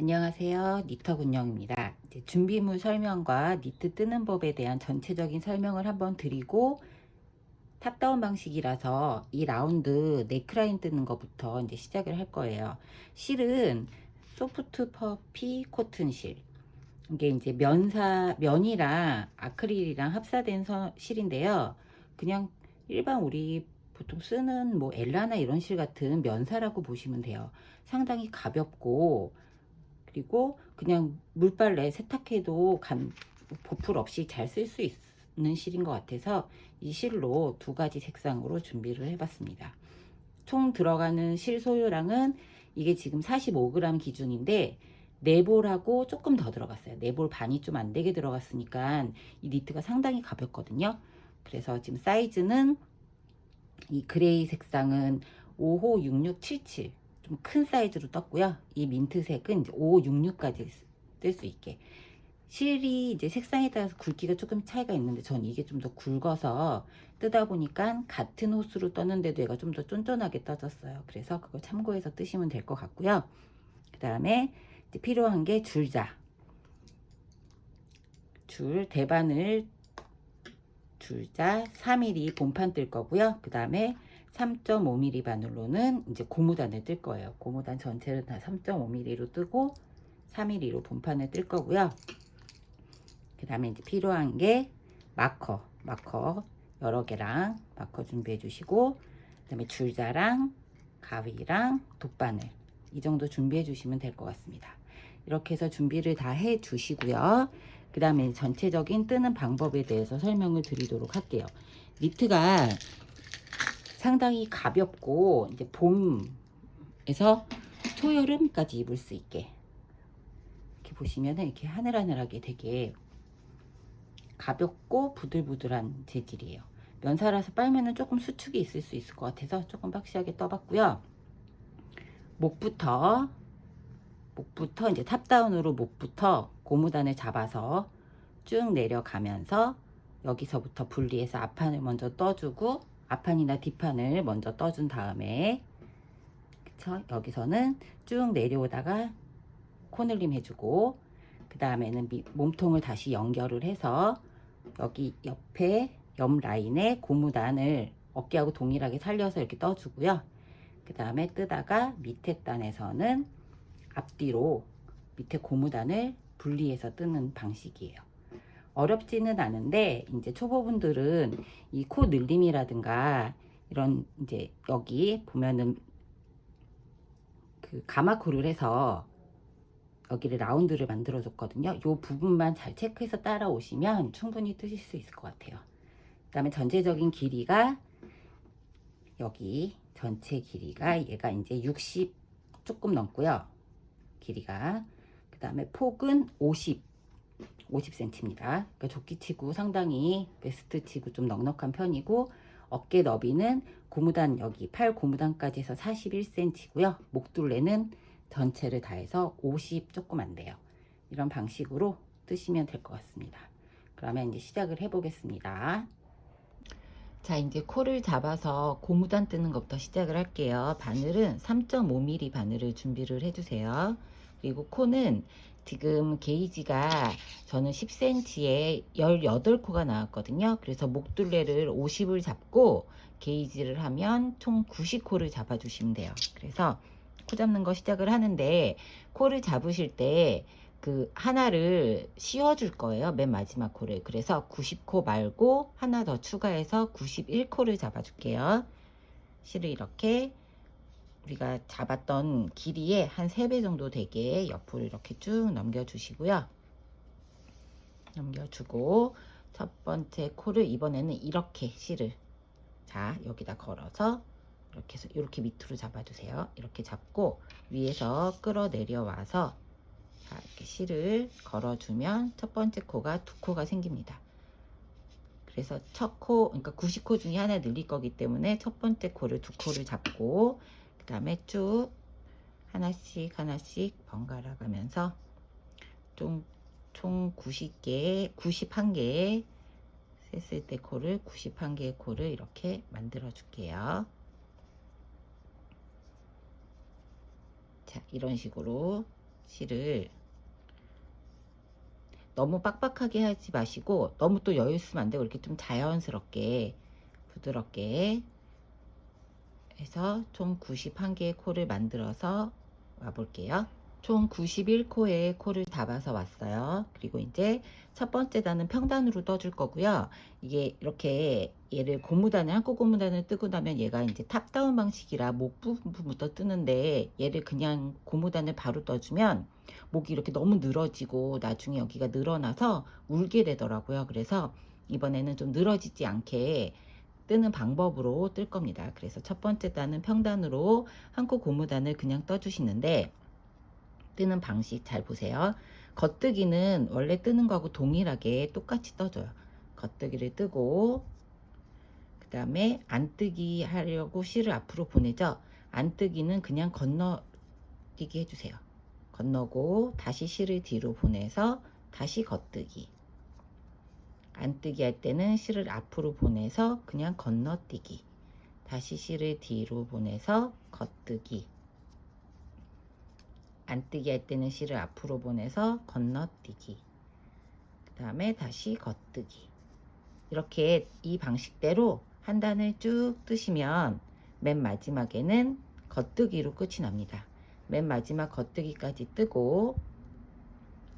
안녕하세요. 니터 군영입니다. 이제 준비물 설명과 니트 뜨는 법에 대한 전체적인 설명을 한번 드리고 탑다운 방식이라서 이 라운드 넥라인 뜨는 것부터 이제 시작을 할 거예요. 실은 소프트 퍼피 코튼 실. 이게 이제 면이랑 아크릴이랑 합사된 실인데요. 그냥 일반 우리 보통 쓰는 뭐 엘라나 이런 실 같은 면사라고 보시면 돼요. 상당히 가볍고 그리고 그냥 물빨래 세탁해도 보풀 없이 잘 쓸 수 있는 실인 것 같아서 이 실로 두 가지 색상으로 준비를 해봤습니다. 총 들어가는 실 소요량은 이게 지금 45g 기준인데 4볼하고 조금 더 들어갔어요. 4볼 반이 좀 안 되게 들어갔으니까 이 니트가 상당히 가볍거든요. 그래서 지금 사이즈는 이 그레이 색상은 5호 6677 좀 큰 사이즈로 떴고요. 이 민트색은 이제 566까지 뜰 수 있게. 실이 이제 색상에 따라서 굵기가 조금 차이가 있는데 전 이게 좀 더 굵어서 뜨다 보니까 같은 호수로 떴는데도 얘가 좀 더 쫀쫀하게 떠졌어요. 그래서 그거 참고해서 뜨시면 될 것 같고요. 그 다음에 필요한 게 줄자. 대바늘 줄자 4mm 본판 뜰 거고요. 그 다음에 3.5mm 바늘로는 이제 고무단을 뜰 거예요. 고무단 전체를 다 3.5mm로 뜨고 4mm로 본판을 뜰 거고요. 그 다음에 이제 필요한 게 마커 여러 개랑 마커 준비해 주시고, 그 다음에 줄자랑 가위랑 돗바늘 이 정도 준비해 주시면 될 것 같습니다. 이렇게 해서 준비를 다 해 주시고요. 그 다음에 전체적인 뜨는 방법에 대해서 설명을 드리도록 할게요. 니트가 상당히 가볍고 이제 봄에서 초여름까지 입을 수 있게 이렇게 보시면은 이렇게 하늘하늘하게 되게 가볍고 부들부들한 재질이에요. 면사라서 빨면은 조금 수축이 있을 수 있을 것 같아서 조금 박시하게 떠봤고요. 목부터 이제 탑다운으로 목부터 고무단을 잡아서 쭉 내려가면서 여기서부터 분리해서 앞판을 먼저 떠주고 앞판이나 뒷판을 먼저 떠준 다음에 그쵸? 여기서는 쭉 내려오다가 코늘림 해주고 그 다음에는 몸통을 다시 연결을 해서 여기 옆에 옆 라인에 고무단을 어깨하고 동일하게 살려서 이렇게 떠주고요. 그 다음에 뜨다가 밑에 단에서는 앞뒤로 밑에 고무단을 분리해서 뜨는 방식이에요. 어렵지는 않은데 이제 초보분들은 이 코 늘림이라든가 이런 이제 여기 보면은 그 가마코를 해서 여기를 라운드를 만들어 줬거든요. 이 부분만 잘 체크해서 따라오시면 충분히 뜨실 수 있을 것 같아요. 그 다음에 전체적인 길이가 여기 전체 길이가 얘가 이제 60 조금 넘고요. 길이가. 그 다음에 폭은 50cm입니다. 그러니까 조끼치고 상당히 베스트치고 좀 넉넉한 편이고, 어깨 너비는 고무단 여기 팔 고무단까지 해서 41cm고요. 목둘레는 전체를 다 해서 50 조금 안 돼요. 이런 방식으로 뜨시면 될 것 같습니다. 그러면 이제 시작을 해 보겠습니다. 자, 이제 코를 잡아서 고무단 뜨는 것부터 시작을 할게요. 바늘은 3.5mm 바늘을 준비를 해주세요. 그리고 코는 지금 게이지가 저는 10cm에 18코가 나왔거든요. 그래서 목둘레를 50을 잡고 게이지를 하면 총 90코를 잡아주시면 돼요. 그래서 코 잡는 거 시작을 하는데, 코를 잡으실 때 그 하나를 씌워 줄 거예요. 맨 마지막 코를. 그래서 90코 말고 하나 더 추가해서 91코를 잡아 줄게요. 실을 이렇게 우리가 잡았던 길이의 한 3배 정도 되게 옆으로 이렇게 쭉 넘겨 주시고요. 넘겨주고 첫 번째 코를 이번에는 이렇게 실을 여기다 걸어서 이렇게 해서 이렇게 밑으로 잡아주세요. 이렇게 잡고 위에서 끌어 내려와서 이렇게 실을 걸어주면 첫 번째 코가 2코가 생깁니다. 그래서 첫 코, 그러니까 90코 중에 하나 늘릴 거기 때문에 첫 번째 코를 2코를 잡고 그 다음에 쭉 하나씩 번갈아 가면서 총 90개, 91개 셌을 때 코를 91개의 코를 이렇게 만들어 줄게요. 자, 이런 식으로 실을 너무 빡빡하게 하지 마시고 너무 또 여유 있으면 안 되고 이렇게 좀 자연스럽게 부드럽게 해서 총 91개의 코를 만들어서 와 볼게요. 총 91코의 코를 잡아서 왔어요. 그리고 이제 첫 번째 단은 평단으로 떠줄 거고요. 이게 이렇게 얘를 고무단을 한코 고무단을 뜨고 나면 얘가 이제 탑다운 방식이라 목 부분부터 뜨는데 얘를 그냥 고무단을 바로 떠주면 목이 이렇게 너무 늘어지고 나중에 여기가 늘어나서 울게 되더라고요. 그래서 이번에는 좀 늘어지지 않게 뜨는 방법으로 뜰 겁니다. 그래서 첫 번째 단은 평단으로 한코 고무단을 그냥 떠주시는데 뜨는 방식 잘 보세요. 겉뜨기는 원래 뜨는 거하고 동일하게 똑같이 떠줘요. 겉뜨기를 뜨고 그 다음에 안뜨기 하려고 실을 앞으로 보내죠. 안뜨기는 그냥 건너뛰기 해주세요. 건너고 다시 실을 뒤로 보내서 다시 겉뜨기. 안뜨기 할 때는 실을 앞으로 보내서 그냥 건너뛰기. 다시 실을 뒤로 보내서 겉뜨기. 안뜨기 할 때는 실을 앞으로 보내서 건너뛰기. 그 다음에 다시 겉뜨기. 이렇게 이 방식대로 한 단을 쭉 뜨시면 맨 마지막에는 겉뜨기로 끝이 납니다. 맨 마지막 겉뜨기까지 뜨고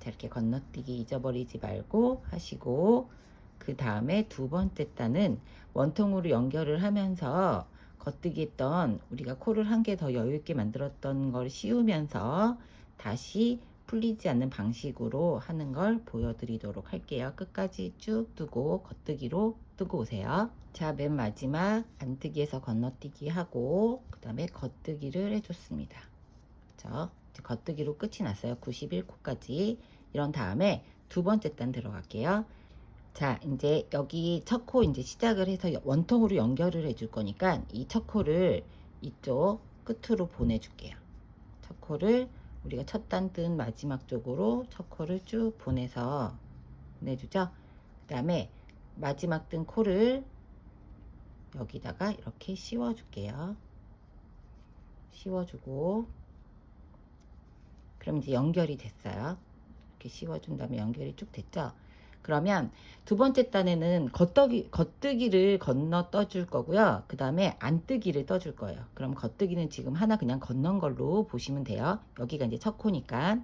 자, 이렇게 건너뛰기 잊어버리지 말고 하시고 그 다음에 두 번째 단은 원통으로 연결을 하면서 겉뜨기 했던 우리가 코를 한 개 더 여유있게 만들었던 걸 씌우면서 다시 풀리지 않는 방식으로 하는 걸 보여드리도록 할게요. 끝까지 쭉 뜨고 겉뜨기로 뜨고 오세요. 자, 맨 마지막 안뜨기에서 건너뛰기 하고 그 다음에 겉뜨기를 해줬습니다. 그렇죠? 겉뜨기로 끝이 났어요. 91코까지. 이런 다음에 두 번째 단 들어갈게요. 자, 이제 여기 첫 코 이제 시작을 해서 원통으로 연결을 해줄 거니까 이 첫 코를 이쪽 끝으로 보내줄게요. 첫 코를 우리가 첫 단 뜬 마지막 쪽으로 첫 코를 쭉 보내서 보내주죠. 그 다음에 마지막 뜬 코를 여기다가 이렇게 씌워줄게요. 씌워주고 그럼 이제 연결이 됐어요. 이렇게 씌워준 다음에 연결이 쭉 됐죠. 그러면 두 번째 단에는 겉뜨기를 건너 떠줄 거고요. 그 다음에 안뜨기를 떠줄 거예요. 그럼 겉뜨기는 지금 하나 그냥 건넌 걸로 보시면 돼요. 여기가 이제 첫 코니까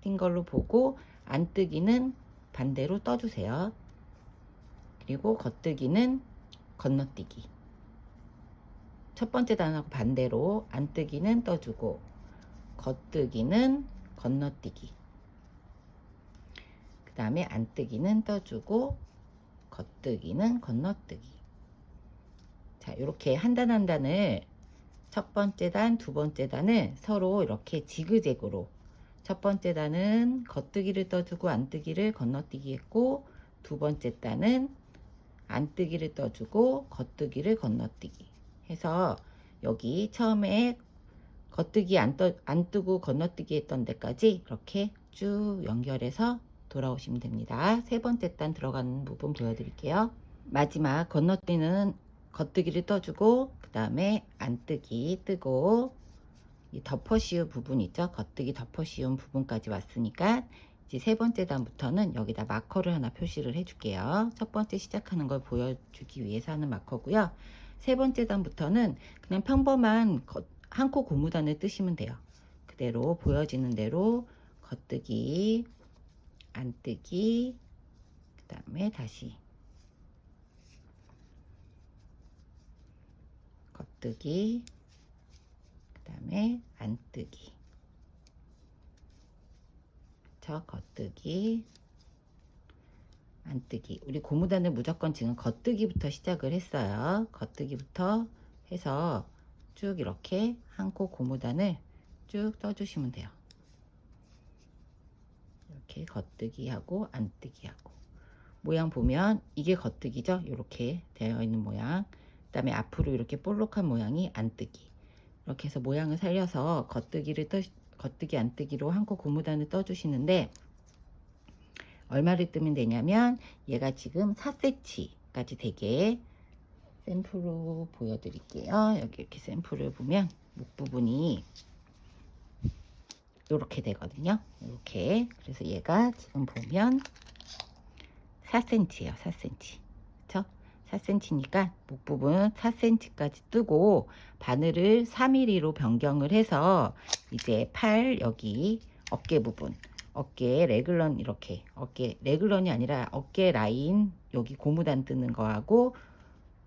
띈 걸로 보고 안뜨기는 반대로 떠주세요. 그리고 겉뜨기는 건너뛰기. 첫 번째 단하고 반대로 안뜨기는 떠주고 겉뜨기는 건너뛰기. 그 다음에 안뜨기는 떠주고 겉뜨기는 건너뜨기. 자, 이렇게 한 단 한 단을 첫 번째 단, 두 번째 단을 서로 이렇게 지그재그로 첫 번째 단은 겉뜨기를 떠주고 안뜨기를 건너뛰기 했고 두 번째 단은 안뜨기를 떠주고 겉뜨기를 건너뛰기 해서 여기 처음에 겉뜨기 안 뜨고 건너뛰기 했던 데까지 이렇게 쭉 연결해서 돌아오시면 됩니다. 세 번째 단 들어가는 부분 보여드릴게요. 마지막 건너뛰는 겉뜨기를 떠주고 그 다음에 안뜨기 뜨고 이 덮어 씌운 부분 있죠. 겉뜨기 덮어 씌운 부분까지 왔으니까 이제 세 번째 단부터는 여기다 마커를 하나 표시를 해줄게요. 첫 번째 시작하는 걸 보여주기 위해서 하는 마커고요. 세 번째 단부터는 그냥 평범한 한 코 고무단을 뜨시면 돼요. 그대로 보여지는 대로 겉뜨기 안뜨기 그 다음에 다시 겉뜨기 그 다음에 안뜨기 저 겉뜨기 안뜨기. 우리 고무단을 무조건 지금 겉뜨기부터 시작을 했어요. 겉뜨기부터 해서 쭉 이렇게 한 코 고무단을 쭉 떠주시면 돼요. 이렇게 겉뜨기 하고 안뜨기 하고 모양 보면 이게 겉뜨기죠. 이렇게 되어 있는 모양. 그 다음에 앞으로 이렇게 볼록한 모양이 안뜨기. 이렇게 해서 모양을 살려서 겉뜨기 안뜨기로 한 코 고무단을 떠주시는데 얼마를 뜨면 되냐면 얘가 지금 4cm까지 되게 샘플로 보여드릴게요. 여기 이렇게 샘플을 보면 목 부분이 이렇게 되거든요. 이렇게. 그래서 얘가 지금 보면 4cm예요. 4cm. 그쵸? 4cm니까 목 부분 4cm까지 뜨고 바늘을 4mm로 변경을 해서 이제 팔 여기 어깨 부분, 어깨 레글런, 이렇게 어깨 레글런이 아니라 어깨 라인 여기 고무단 뜨는 거하고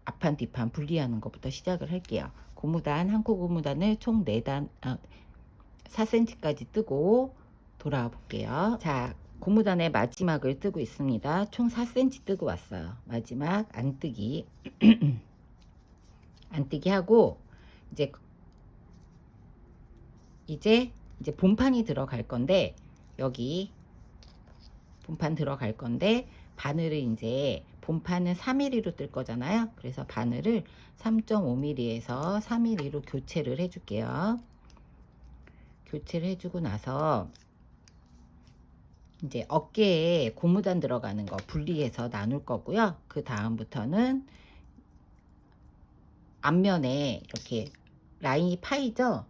앞판 뒷판 분리하는 것부터 시작을 할게요. 고무단 한 코 고무단을 총 4단 4cm까지 뜨고 돌아와 볼게요. 자, 고무단의 마지막을 뜨고 있습니다. 총 4cm 뜨고 왔어요. 마지막 안뜨기 안뜨기 하고 이제 본판이 들어갈 건데, 여기 본판 들어갈 건데 바늘을 이제 본판은 4mm로 뜰 거잖아요. 그래서 바늘을 3.5mm에서 4mm로 교체를 해줄게요. 교체를 해주고 나서 이제 어깨에 고무단 들어가는 거 분리해서 나눌 거고요. 그 다음부터는 앞면에 이렇게 라인이 파이죠.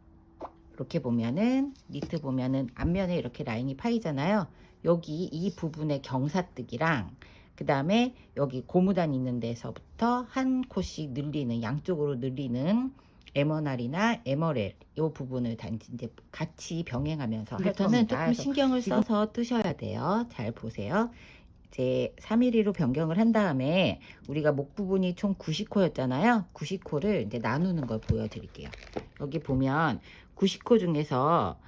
이렇게 보면은 니트 보면은 앞면에 이렇게 라인이 파이잖아요. 여기 이 부분의 경사뜨기랑 그 다음에 여기 고무단 있는 데서부터 한 코씩 늘리는, 양쪽으로 늘리는 에머날이나 에머렐 이 부분을 단지 이제 같이 병행하면서 할 겁니다. 조금 신경을 써서 뜨셔야 돼요. 잘 보세요. 이제 3mm로 변경을 한 다음에 우리가 목 부분이 총 90코였잖아요. 90코를 이제 나누는 걸 보여드릴게요. 여기 보면 90코 중에서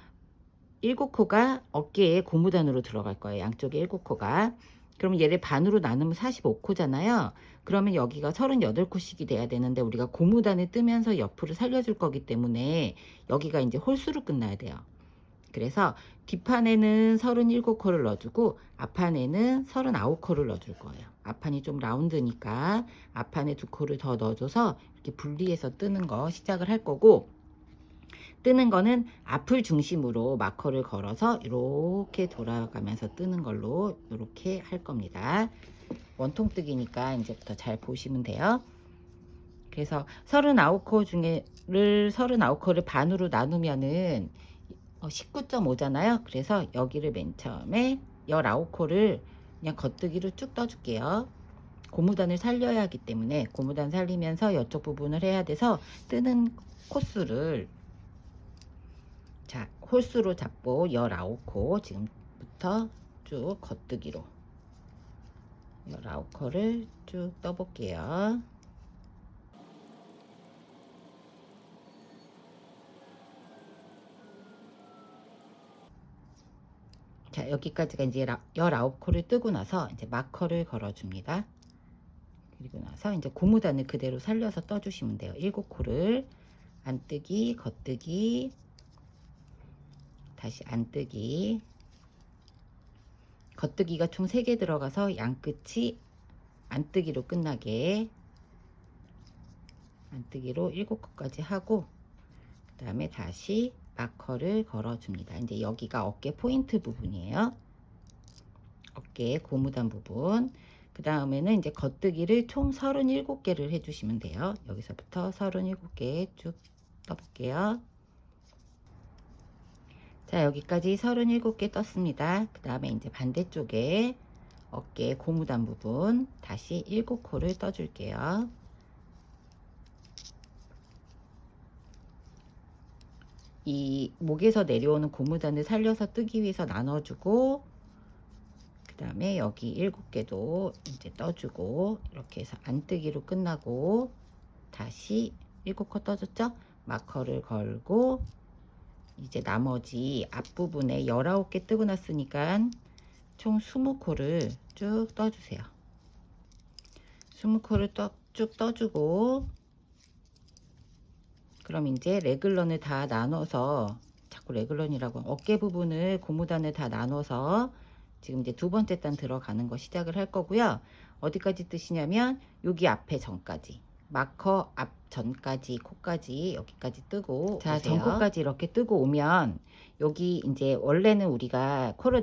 7코가 어깨에 고무단으로 들어갈 거예요. 양쪽에 7코가. 그럼 얘를 반으로 나누면 45코잖아요. 그러면 여기가 38코씩이 돼야 되는데 우리가 고무단을 뜨면서 옆으로 살려줄 거기 때문에 여기가 이제 홀수로 끝나야 돼요. 그래서 뒷판에는 37코를 넣어주고 앞판에는 39코를 넣어줄 거예요. 앞판이 좀 라운드니까 앞판에 2코를 더 넣어줘서 이렇게 분리해서 뜨는 거 시작을 할 거고, 뜨는 거는 앞을 중심으로 마커를 걸어서 이렇게 돌아가면서 뜨는 걸로 이렇게 할 겁니다. 원통뜨기니까 이제부터 잘 보시면 돼요. 그래서 39코 중에 39코를 반으로 나누면은 19.5잖아요. 그래서 여기를 맨 처음에 19코를 그냥 겉뜨기로 쭉 떠줄게요. 고무단을 살려야 하기 때문에 고무단 살리면서 이쪽 부분을 해야 돼서 뜨는 코수를 홀수로 잡고 19코 지금부터 쭉 겉뜨기로 19코를 쭉 떠볼게요. 자, 여기까지가 이제 19코를 뜨고 나서 이제 마커를 걸어줍니다. 그리고 나서 이제 고무단을 그대로 살려서 떠주시면 돼요. 7코를 안뜨기, 겉뜨기, 다시 안뜨기, 겉뜨기가 총 3개 들어가서 양끝이 안뜨기로 끝나게 안뜨기로 7코까지 하고 그 다음에 다시 마커를 걸어줍니다. 이제 여기가 어깨 포인트 부분이에요. 어깨 고무단 부분. 그 다음에는 이제 겉뜨기를 총 37개를 해주시면 돼요. 여기서부터 37개 쭉 떠볼게요. 자, 여기까지 37개 떴습니다. 그 다음에 이제 반대쪽에 어깨 고무단 부분 다시 7코를 떠줄게요. 이 목에서 내려오는 고무단을 살려서 뜨기 위해서 나눠주고, 그 다음에 여기 7개도 이제 떠주고, 이렇게 해서 안뜨기로 끝나고 다시 7코 떠줬죠? 마커를 걸고 이제 나머지 앞부분에 19개 뜨고 났으니까 총 20코를 쭉 떠주세요. 20코를 쭉 떠주고, 그럼 이제 레글런을 다 나눠서, 자꾸 레글런이라고, 어깨 부분을 고무단을 다 나눠서 지금 이제 2번째 단 들어가는 거 시작을 할 거고요. 어디까지 뜨시냐면 여기 앞에 전까지, 마커 앞 전까지, 코까지 여기까지 뜨고, 자, 전코까지 이렇게 뜨고 오면 여기 이제 원래는 우리가 코를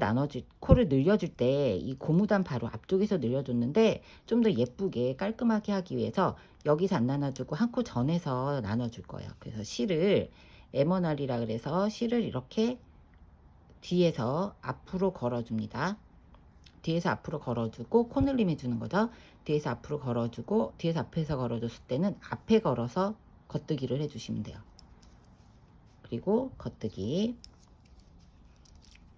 늘려줄 때 이 고무단 바로 앞쪽에서 늘려줬는데 좀 더 예쁘게 깔끔하게 하기 위해서 여기서 안 나눠주고 한 코 전에서 나눠줄 거예요. 그래서 실을 에머날이라 그래서 실을 이렇게 뒤에서 앞으로 걸어줍니다. 뒤에서 앞으로 걸어주고 코늘림 해주는 거죠. 뒤에서 앞으로 걸어주고 뒤에서 앞에서 걸어줬을 때는 앞에 걸어서 겉뜨기를 해주시면 돼요. 그리고 겉뜨기.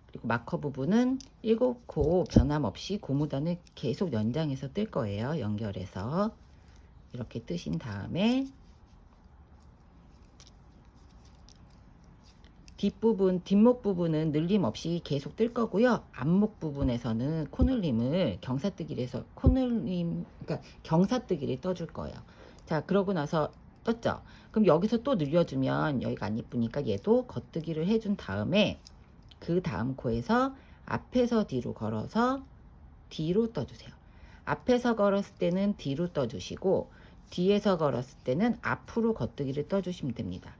그리고 마커 부분은 7코 변함없이 고무단을 계속 연장해서 뜰 거예요. 연결해서 이렇게 뜨신 다음에 뒷부분, 뒷목 부분은 늘림 없이 계속 뜰 거고요. 앞목 부분에서는 코늘림을 경사뜨기를 해서 그러니까 경사뜨기를 떠줄 거예요. 자, 그러고 나서 떴죠. 그럼 여기서 또 늘려주면 여기가 안 이쁘니까 얘도 겉뜨기를 해준 다음에 그 다음 코에서 앞에서 뒤로 걸어서 뒤로 떠주세요. 앞에서 걸었을 때는 뒤로 떠주시고 뒤에서 걸었을 때는 앞으로 겉뜨기를 떠주시면 됩니다.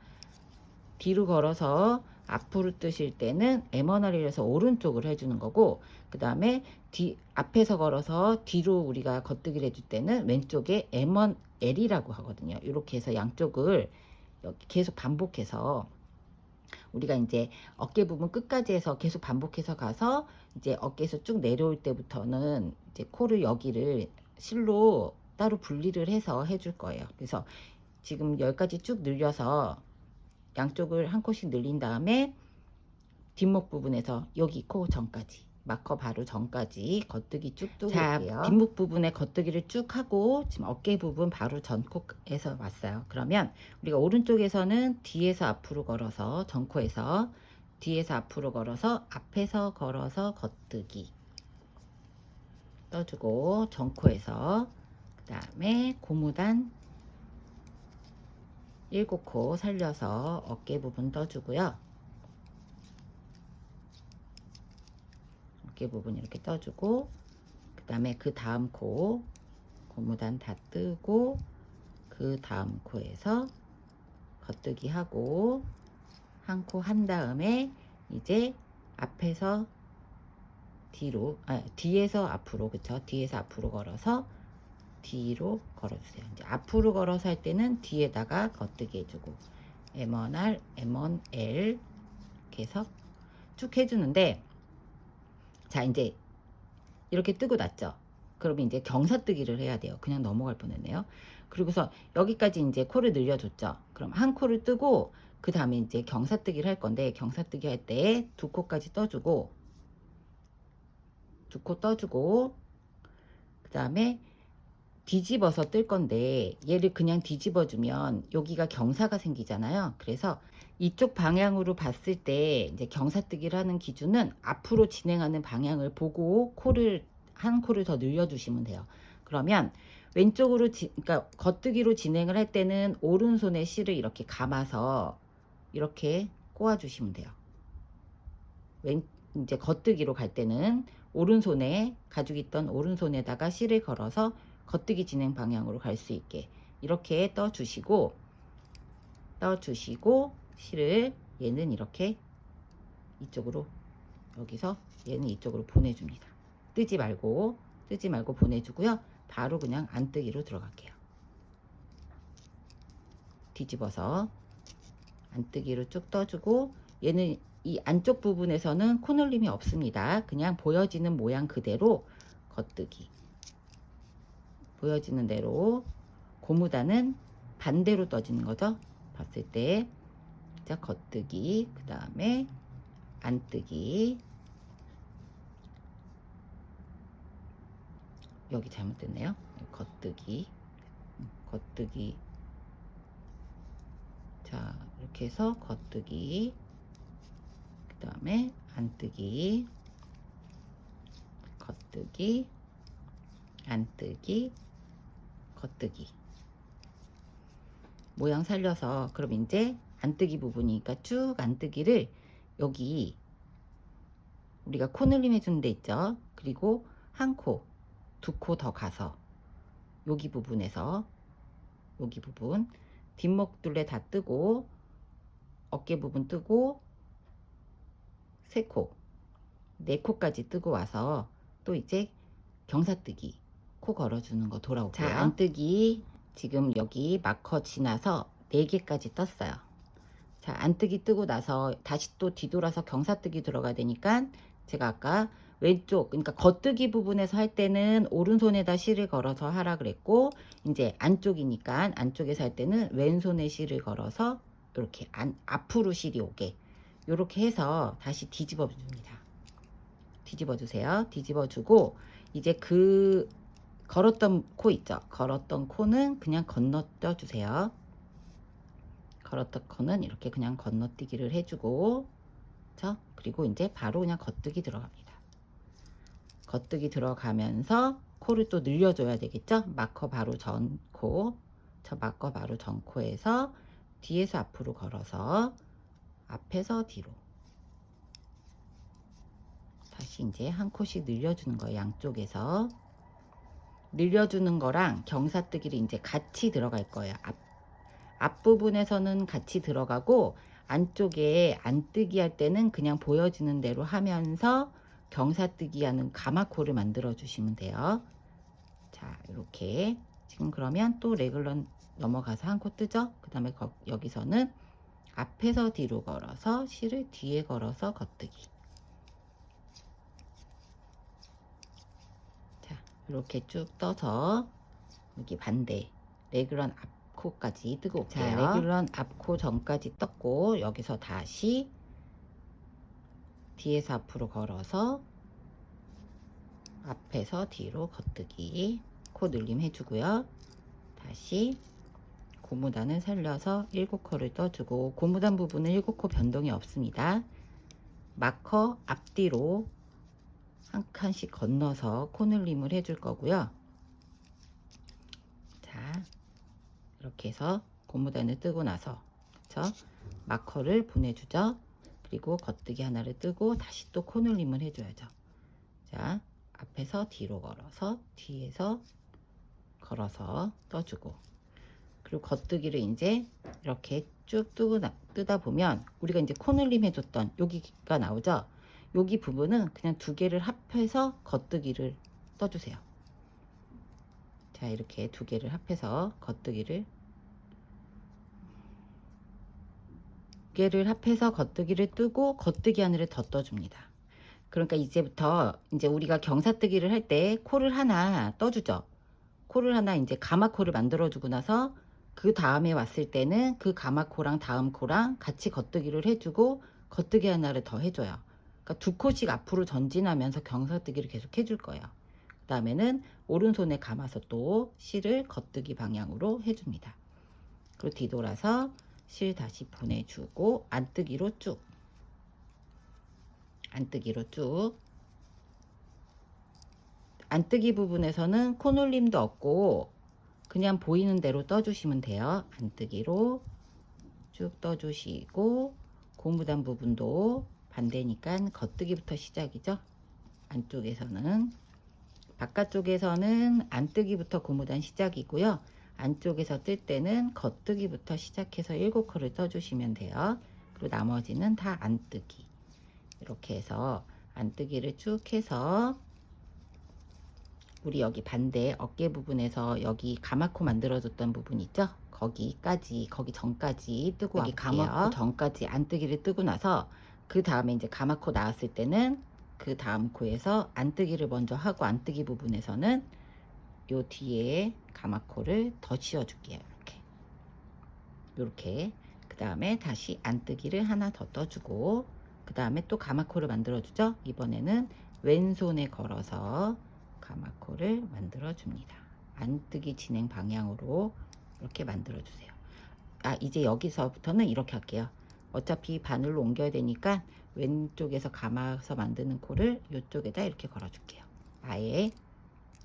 뒤로 걸어서 앞으로 뜨실 때는 M1R을 해서 오른쪽을 해주는 거고, 그 다음에 앞에서 걸어서 뒤로 우리가 겉뜨기를 해줄 때는 왼쪽에 M1L이라고 하거든요. 이렇게 해서 양쪽을 계속 반복해서 우리가 이제 어깨 부분 끝까지 해서 계속 반복해서 가서 이제 어깨에서 쭉 내려올 때부터는 이제 코를 여기를 실로 따로 분리를 해서 해줄 거예요. 그래서 지금 여기까지 쭉 늘려서 양쪽을 한 코씩 늘린 다음에 뒷목 부분에서 여기 코 전까지 마커 바로 전까지 겉뜨기 쭉 뜨고 올게요. 뒷목 부분에 겉뜨기를 쭉 하고 지금 어깨 부분 바로 전 코에서 왔어요. 그러면 우리가 오른쪽에서는 뒤에서 앞으로 걸어서 전 코에서 뒤에서 앞으로 걸어서 앞에서 걸어서 겉뜨기 떠주고 전 코에서 그 다음에 고무단 7코 살려서 어깨 부분 떠주고요. 어깨 부분 이렇게 떠주고 그 다음에 그 다음 코 고무단 다 뜨고 그 다음 코에서 겉뜨기 하고 한 코 한 다음에 이제 앞에서 뒤로 뒤에서 앞으로 그쵸? 뒤에서 앞으로 걸어서 뒤로 걸어주세요. 이제 앞으로 걸어서 할 때는 뒤에다가 겉뜨기 해주고 M1R, M1L 이렇게 해서 쭉 해주는데 자 이제 이렇게 뜨고 났죠. 그러면 이제 경사뜨기를 해야 돼요. 그냥 넘어갈 뻔했네요. 그리고서 여기까지 이제 코를 늘려줬죠. 그럼 한 코를 뜨고 그 다음에 이제 경사뜨기를 할 건데 경사뜨기 할 때 두 코까지 떠주고 두 코 떠주고 그 다음에 뒤집어서 뜰 건데 얘를 그냥 뒤집어 주면 여기가 경사가 생기잖아요. 그래서 이쪽 방향으로 봤을 때 이제 경사뜨기를 하는 기준은 앞으로 진행하는 방향을 보고 한 코를 더 늘려 주시면 돼요. 그러면 왼쪽으로 그러니까 겉뜨기로 진행을 할 때는 오른손에 실을 이렇게 감아서 이렇게 꼬아 주시면 돼요. 이제 겉뜨기로 갈 때는 오른손에 가지고 있던 오른손에다가 실을 걸어서 겉뜨기 진행 방향으로 갈 수 있게 이렇게 떠주시고 실을 얘는 이렇게 이쪽으로 여기서 얘는 이쪽으로 보내줍니다. 뜨지 말고 보내주고요. 바로 그냥 안뜨기로 들어갈게요. 뒤집어서 안뜨기로 쭉 떠주고 얘는 이 안쪽 부분에서는 코늘림이 없습니다. 그냥 보여지는 모양 그대로 겉뜨기 보여지는 대로 고무단은 반대로 떠지는 거죠. 봤을 때 자 겉뜨기 그 다음에 안뜨기 여기 잘못됐네요. 겉뜨기 자 이렇게 해서 겉뜨기 그 다음에 안뜨기 겉뜨기 안뜨기 겉뜨기 모양 살려서 그럼 이제 안뜨기 부분이니까 쭉 안뜨기를 여기 우리가 코늘림 해주는 데 있죠. 그리고 한 코, 두 코 더 가서 여기 부분에서 여기 부분 뒷목 둘레 다 뜨고 어깨 부분 뜨고 세 코, 네 코까지 뜨고 와서 또 이제 경사뜨기 코 걸어주는 거 돌아올게요. 자, 안뜨기 지금 여기 마커 지나서 4개까지 떴어요. 자, 안뜨기 뜨고 나서 다시 또 뒤돌아서 경사뜨기 들어가야 되니까 제가 아까 왼쪽, 그러니까 겉뜨기 부분에서 할 때는 오른손에다 실을 걸어서 하라 그랬고, 이제 안쪽이니까 안쪽에서 할 때는 왼손에 실을 걸어서 이렇게 앞으로 실이 오게 이렇게 해서 다시 뒤집어 줍니다. 뒤집어 주세요. 뒤집어 주고 이제 그 걸었던 코 있죠? 걸었던 코는 그냥 건너뛰어 주세요. 걸었던 코는 이렇게 그냥 건너뛰기를 해주고, 그리고 이제 바로 그냥 겉뜨기 들어갑니다. 겉뜨기 들어가면서 코를 또 늘려줘야 되겠죠? 마커 바로 전 코, 마커 바로 전 코에서 뒤에서 앞으로 걸어서 앞에서 뒤로 다시 이제 한 코씩 늘려주는 거예요. 양쪽에서 늘려주는 거랑 경사뜨기를 이제 같이 들어갈 거예요. 앞부분에서는 같이 들어가고 안쪽에 안뜨기 할 때는 그냥 보여지는 대로 하면서 경사뜨기 하는 가마코를 만들어 주시면 돼요. 자, 이렇게 지금 그러면 또 레글런 넘어가서 한 코 뜨죠? 그 다음에 여기서는 앞에서 뒤로 걸어서 실을 뒤에 걸어서 겉뜨기. 자, 이렇게 쭉 떠서 여기 반대 레글런 앞코까지 뜨고 올게요. 자, 레귤런 앞코 전까지 떴고 여기서 다시 뒤에서 앞으로 걸어서 앞에서 뒤로 겉뜨기. 코 늘림 해주고요. 다시 고무단을 살려서 7코를 떠주고, 고무단 부분은 7코 변동이 없습니다. 마커 앞뒤로 한 칸씩 건너서 코 늘림을 해줄 거고요. 자, 이렇게 해서 고무단을 뜨고 나서 마커를 보내주죠. 그리고 겉뜨기 하나를 뜨고 다시 또 코 늘림을 해줘야죠. 자, 앞에서 뒤로 걸어서 뒤에서 걸어서 떠주고, 그리고 겉뜨기를 이제 이렇게 쭉 뜨다 보면 우리가 이제 코 늘림 해줬던 여기가 나오죠. 여기 부분은 그냥 두 개를 합해서 겉뜨기를 떠주세요. 자, 이렇게 두 개를 합해서 겉뜨기를 뜨고 겉뜨기 하나를 더 떠줍니다. 그러니까 이제부터 이제 우리가 경사뜨기를 할 때 코를 하나 떠주죠. 코를 하나 이제 가마코를 만들어 주고 나서 그 다음에 왔을 때는 그 가마코랑 다음 코랑 같이 겉뜨기를 해주고 겉뜨기 하나를 더 해줘요. 그러니까 두 코씩 앞으로 전진하면서 경사뜨기를 계속 해줄 거예요. 그 다음에는 오른손에 감아서 또 실을 겉뜨기 방향으로 해줍니다. 그리고 뒤돌아서 실 다시 보내주고 안뜨기로 쭉 안뜨기 부분에서는 코놀림도 없고 그냥 보이는 대로 떠주시면 돼요. 안뜨기로 쭉 떠주시고, 고무단 부분도 반대니까 겉뜨기부터 시작이죠. 안쪽에서는, 바깥쪽에서는 안뜨기부터 고무단 시작이고요. 안쪽에서 뜰 때는 겉뜨기부터 시작해서 7코를 떠주시면 돼요. 그리고 나머지는 다 안뜨기. 이렇게 해서 안뜨기를 쭉 해서 우리 여기 반대 어깨 부분에서 여기 가마코 만들어줬던 부분 있죠? 거기 전까지 뜨고 여기 가마코 전까지 안뜨기를 뜨고 나서 그 다음에 이제 가마코 나왔을 때는 그 다음 코에서 안뜨기를 먼저 하고 안뜨기 부분에서는 요 뒤에 가마코를 더 씌워줄게요. 이렇게 그 다음에 다시 안뜨기를 하나 더 떠주고, 그 다음에 또 가마코를 만들어주죠. 이번에는 왼손에 걸어서 가마코를 만들어 줍니다. 안뜨기 진행 방향으로 이렇게 만들어 주세요. 이제 여기서부터는 이렇게 할게요. 어차피 바늘로 옮겨야 되니까 왼쪽에서 감아서 만드는 코를 이쪽에다 이렇게 걸어 줄게요. 아예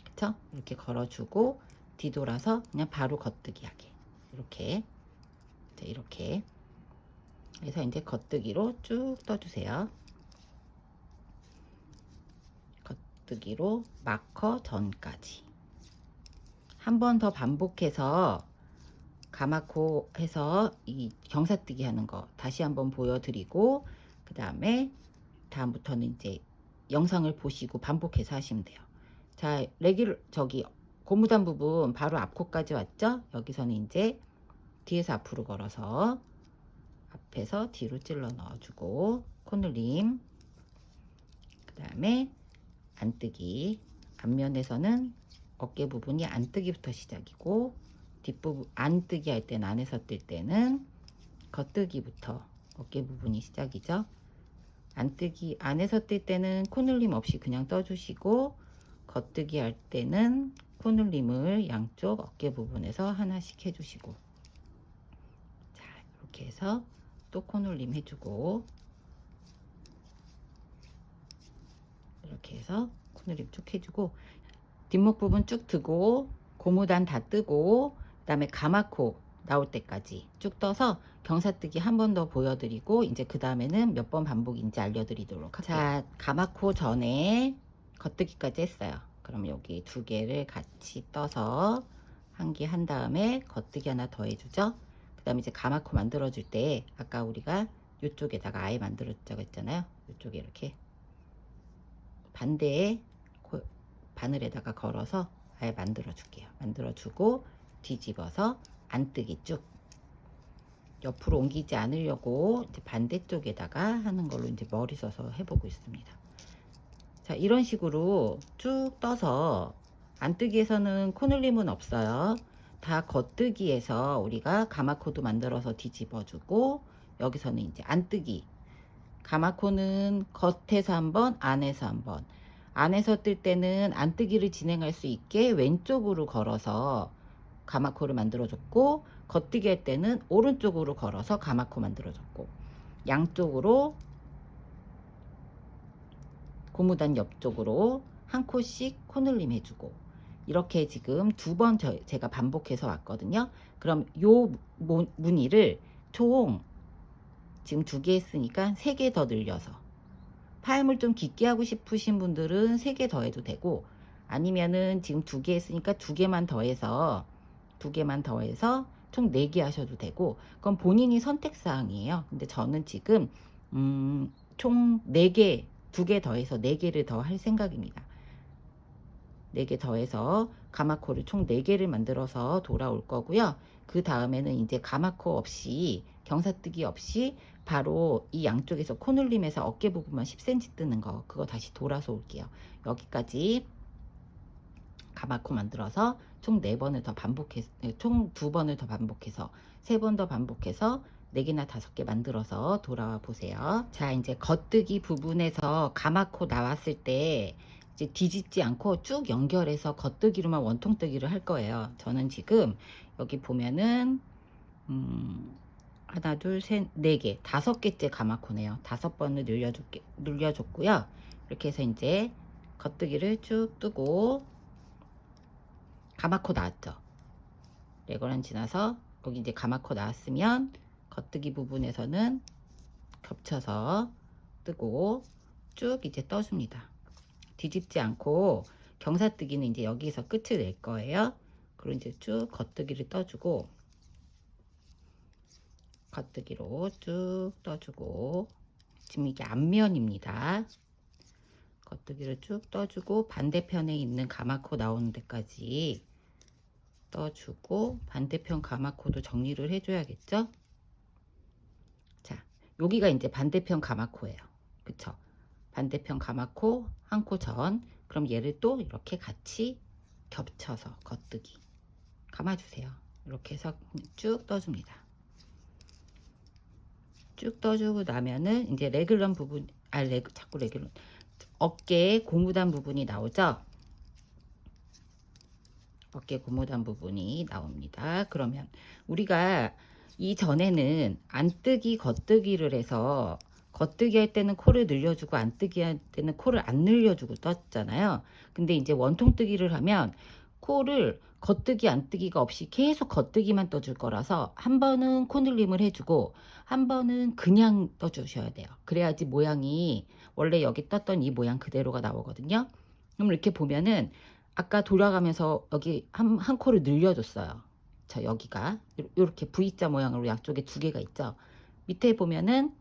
그쵸? 이렇게 걸어주고 뒤돌아서 그냥 바로 겉뜨기 하게 이렇게. 자, 이렇게 해서 이제 겉뜨기로 쭉 떠주세요. 겉뜨기로 마커 전까지 한 번 더 반복해서 가마코 해서 이 경사뜨기 하는 거 다시 한번 보여드리고, 그 다음에 다음부터는 이제 영상을 보시고 반복해서 하시면 돼요. 자, 고무단 부분 바로 앞코까지 왔죠? 여기서는 이제 뒤에서 앞으로 걸어서 앞에서 뒤로 찔러 넣어주고 코늘림, 그 다음에 안뜨기. 앞면에서는 어깨 부분이 안뜨기부터 시작이고, 뒷부분 안뜨기 할 때는, 안에서 뜰 때는 겉뜨기부터 어깨 부분이 시작이죠. 안뜨기, 안에서 뜰 때는 코늘림 없이 그냥 떠주시고, 겉뜨기 할 때는 코늘림을 양쪽 어깨 부분에서 하나씩 해주시고, 자, 이렇게 해서 또 코늘림 해주고, 이렇게 해서 코늘림 쭉 해주고, 뒷목 부분 쭉 뜨고, 고무단 다 뜨고, 그 다음에 가마코 나올 때까지 쭉 떠서 경사뜨기 한 번 더 보여드리고, 이제 그 다음에는 몇 번 반복인지 알려드리도록 할게요. 자, 가마코 전에 겉뜨기까지 했어요. 그럼 여기 두 개를 같이 떠서 한 개 한 다음에 겉뜨기 하나 더 해주죠. 그 다음에 이제 가마코 만들어줄 때 아까 우리가 이쪽에다가 아예 만들어줬다고 했잖아요. 이쪽에 이렇게 반대에 바늘에다가 걸어서 아예 만들어 줄게요. 만들어 주고 뒤집어서 안뜨기 쭉 옆으로 옮기지 않으려고 이제 반대쪽에다가 하는 걸로 이제 머리 써서 해보고 있습니다. 자, 이런 식으로 쭉 떠서 안뜨기에서는 코늘림은 없어요. 다 겉뜨기에서 우리가 가마코도 만들어서 뒤집어 주고, 여기서는 이제 안뜨기, 가마코는 겉에서 한번, 안에서 한번. 안에서 뜰 때는 안뜨기를 진행할 수 있게 왼쪽으로 걸어서 가마코를 만들어줬고, 겉뜨기 할 때는 오른쪽으로 걸어서 가마코 만들어줬고, 양쪽으로 고무단 옆쪽으로 한 코씩 코늘림 해주고, 이렇게 지금 두 번 제가 반복해서 왔거든요. 그럼 요 무늬를 총 지금 두 개 했으니까 세 개 더 늘려서, 파임을 좀 깊게 하고 싶으신 분들은 3개 더 해도 되고, 아니면은 지금 2개 했으니까 2개만 더해서 총 4개 하셔도 되고, 그건 본인이 선택사항이에요. 근데 저는 지금 총 4개, 2개 더해서 4개를 더 할 생각입니다. 4개 더해서 가마코를 총 4개를 만들어서 돌아올 거고요. 그 다음에는 이제 가마코 없이, 경사뜨기 없이 바로 이 양쪽에서 코늘림에서 어깨 부분만 10cm 뜨는 거, 그거 다시 돌아서 올게요. 여기까지 가마코 만들어서 총 4번을 더 반복해서, 총 2번을 더 반복해서 3번 더 반복해서 4개나 5개 만들어서 돌아와 보세요. 자, 이제 겉뜨기 부분에서 가마코 나왔을 때 이제 뒤집지 않고 쭉 연결해서 겉뜨기로만 원통뜨기를 할 거예요. 저는 지금 여기 보면은 하나, 둘, 셋, 4개, 5개째 가마코네요. 5번을 늘려줬고요. 이렇게 해서 이제 겉뜨기를 쭉 뜨고, 가마코 나왔죠. 레고란 지나서 여기 이제 가마코 나왔으면 겉뜨기 부분에서는 겹쳐서 뜨고 쭉 이제 떠줍니다. 뒤집지 않고 경사뜨기는 이제 여기서 끝을 낼 거예요. 그리고 이제 쭉 겉뜨기를 떠주고, 겉뜨기로 쭉 떠주고, 지금 이게 앞면입니다. 겉뜨기를 쭉 떠주고 반대편에 있는 가마코 나오는 데까지 떠주고, 반대편 가마코도 정리를 해줘야겠죠. 자, 여기가 이제 반대편 가마코예요. 그쵸? 반대편 가마코 한 코 전. 그럼 얘를 또 이렇게 같이 겹쳐서 겉뜨기 감아주세요. 이렇게 해서 쭉 떠줍니다. 쭉 떠주고 나면은 이제 레귤런 부분, 자꾸 레귤런, 어깨 고무단 부분이 나오죠. 어깨 고무단 부분이 나옵니다. 그러면 우리가 이전에는 안뜨기 겉뜨기를 해서, 겉뜨기 할 때는 코를 늘려주고 안뜨기 할 때는 코를 안 늘려주고 떴잖아요. 근데 이제 원통뜨기를 하면 코를 겉뜨기 안뜨기가 없이 계속 겉뜨기만 떠줄 거라서 한 번은 코 늘림을 해주고 한 번은 그냥 떠주셔야 돼요. 그래야지 모양이 원래 여기 떴던 이 모양 그대로가 나오거든요. 그럼 이렇게 보면은 아까 돌아가면서 여기 한 코를 늘려줬어요. 자, 여기가 이렇게 V자 모양으로 양쪽에 2개가 있죠. 밑에 보면은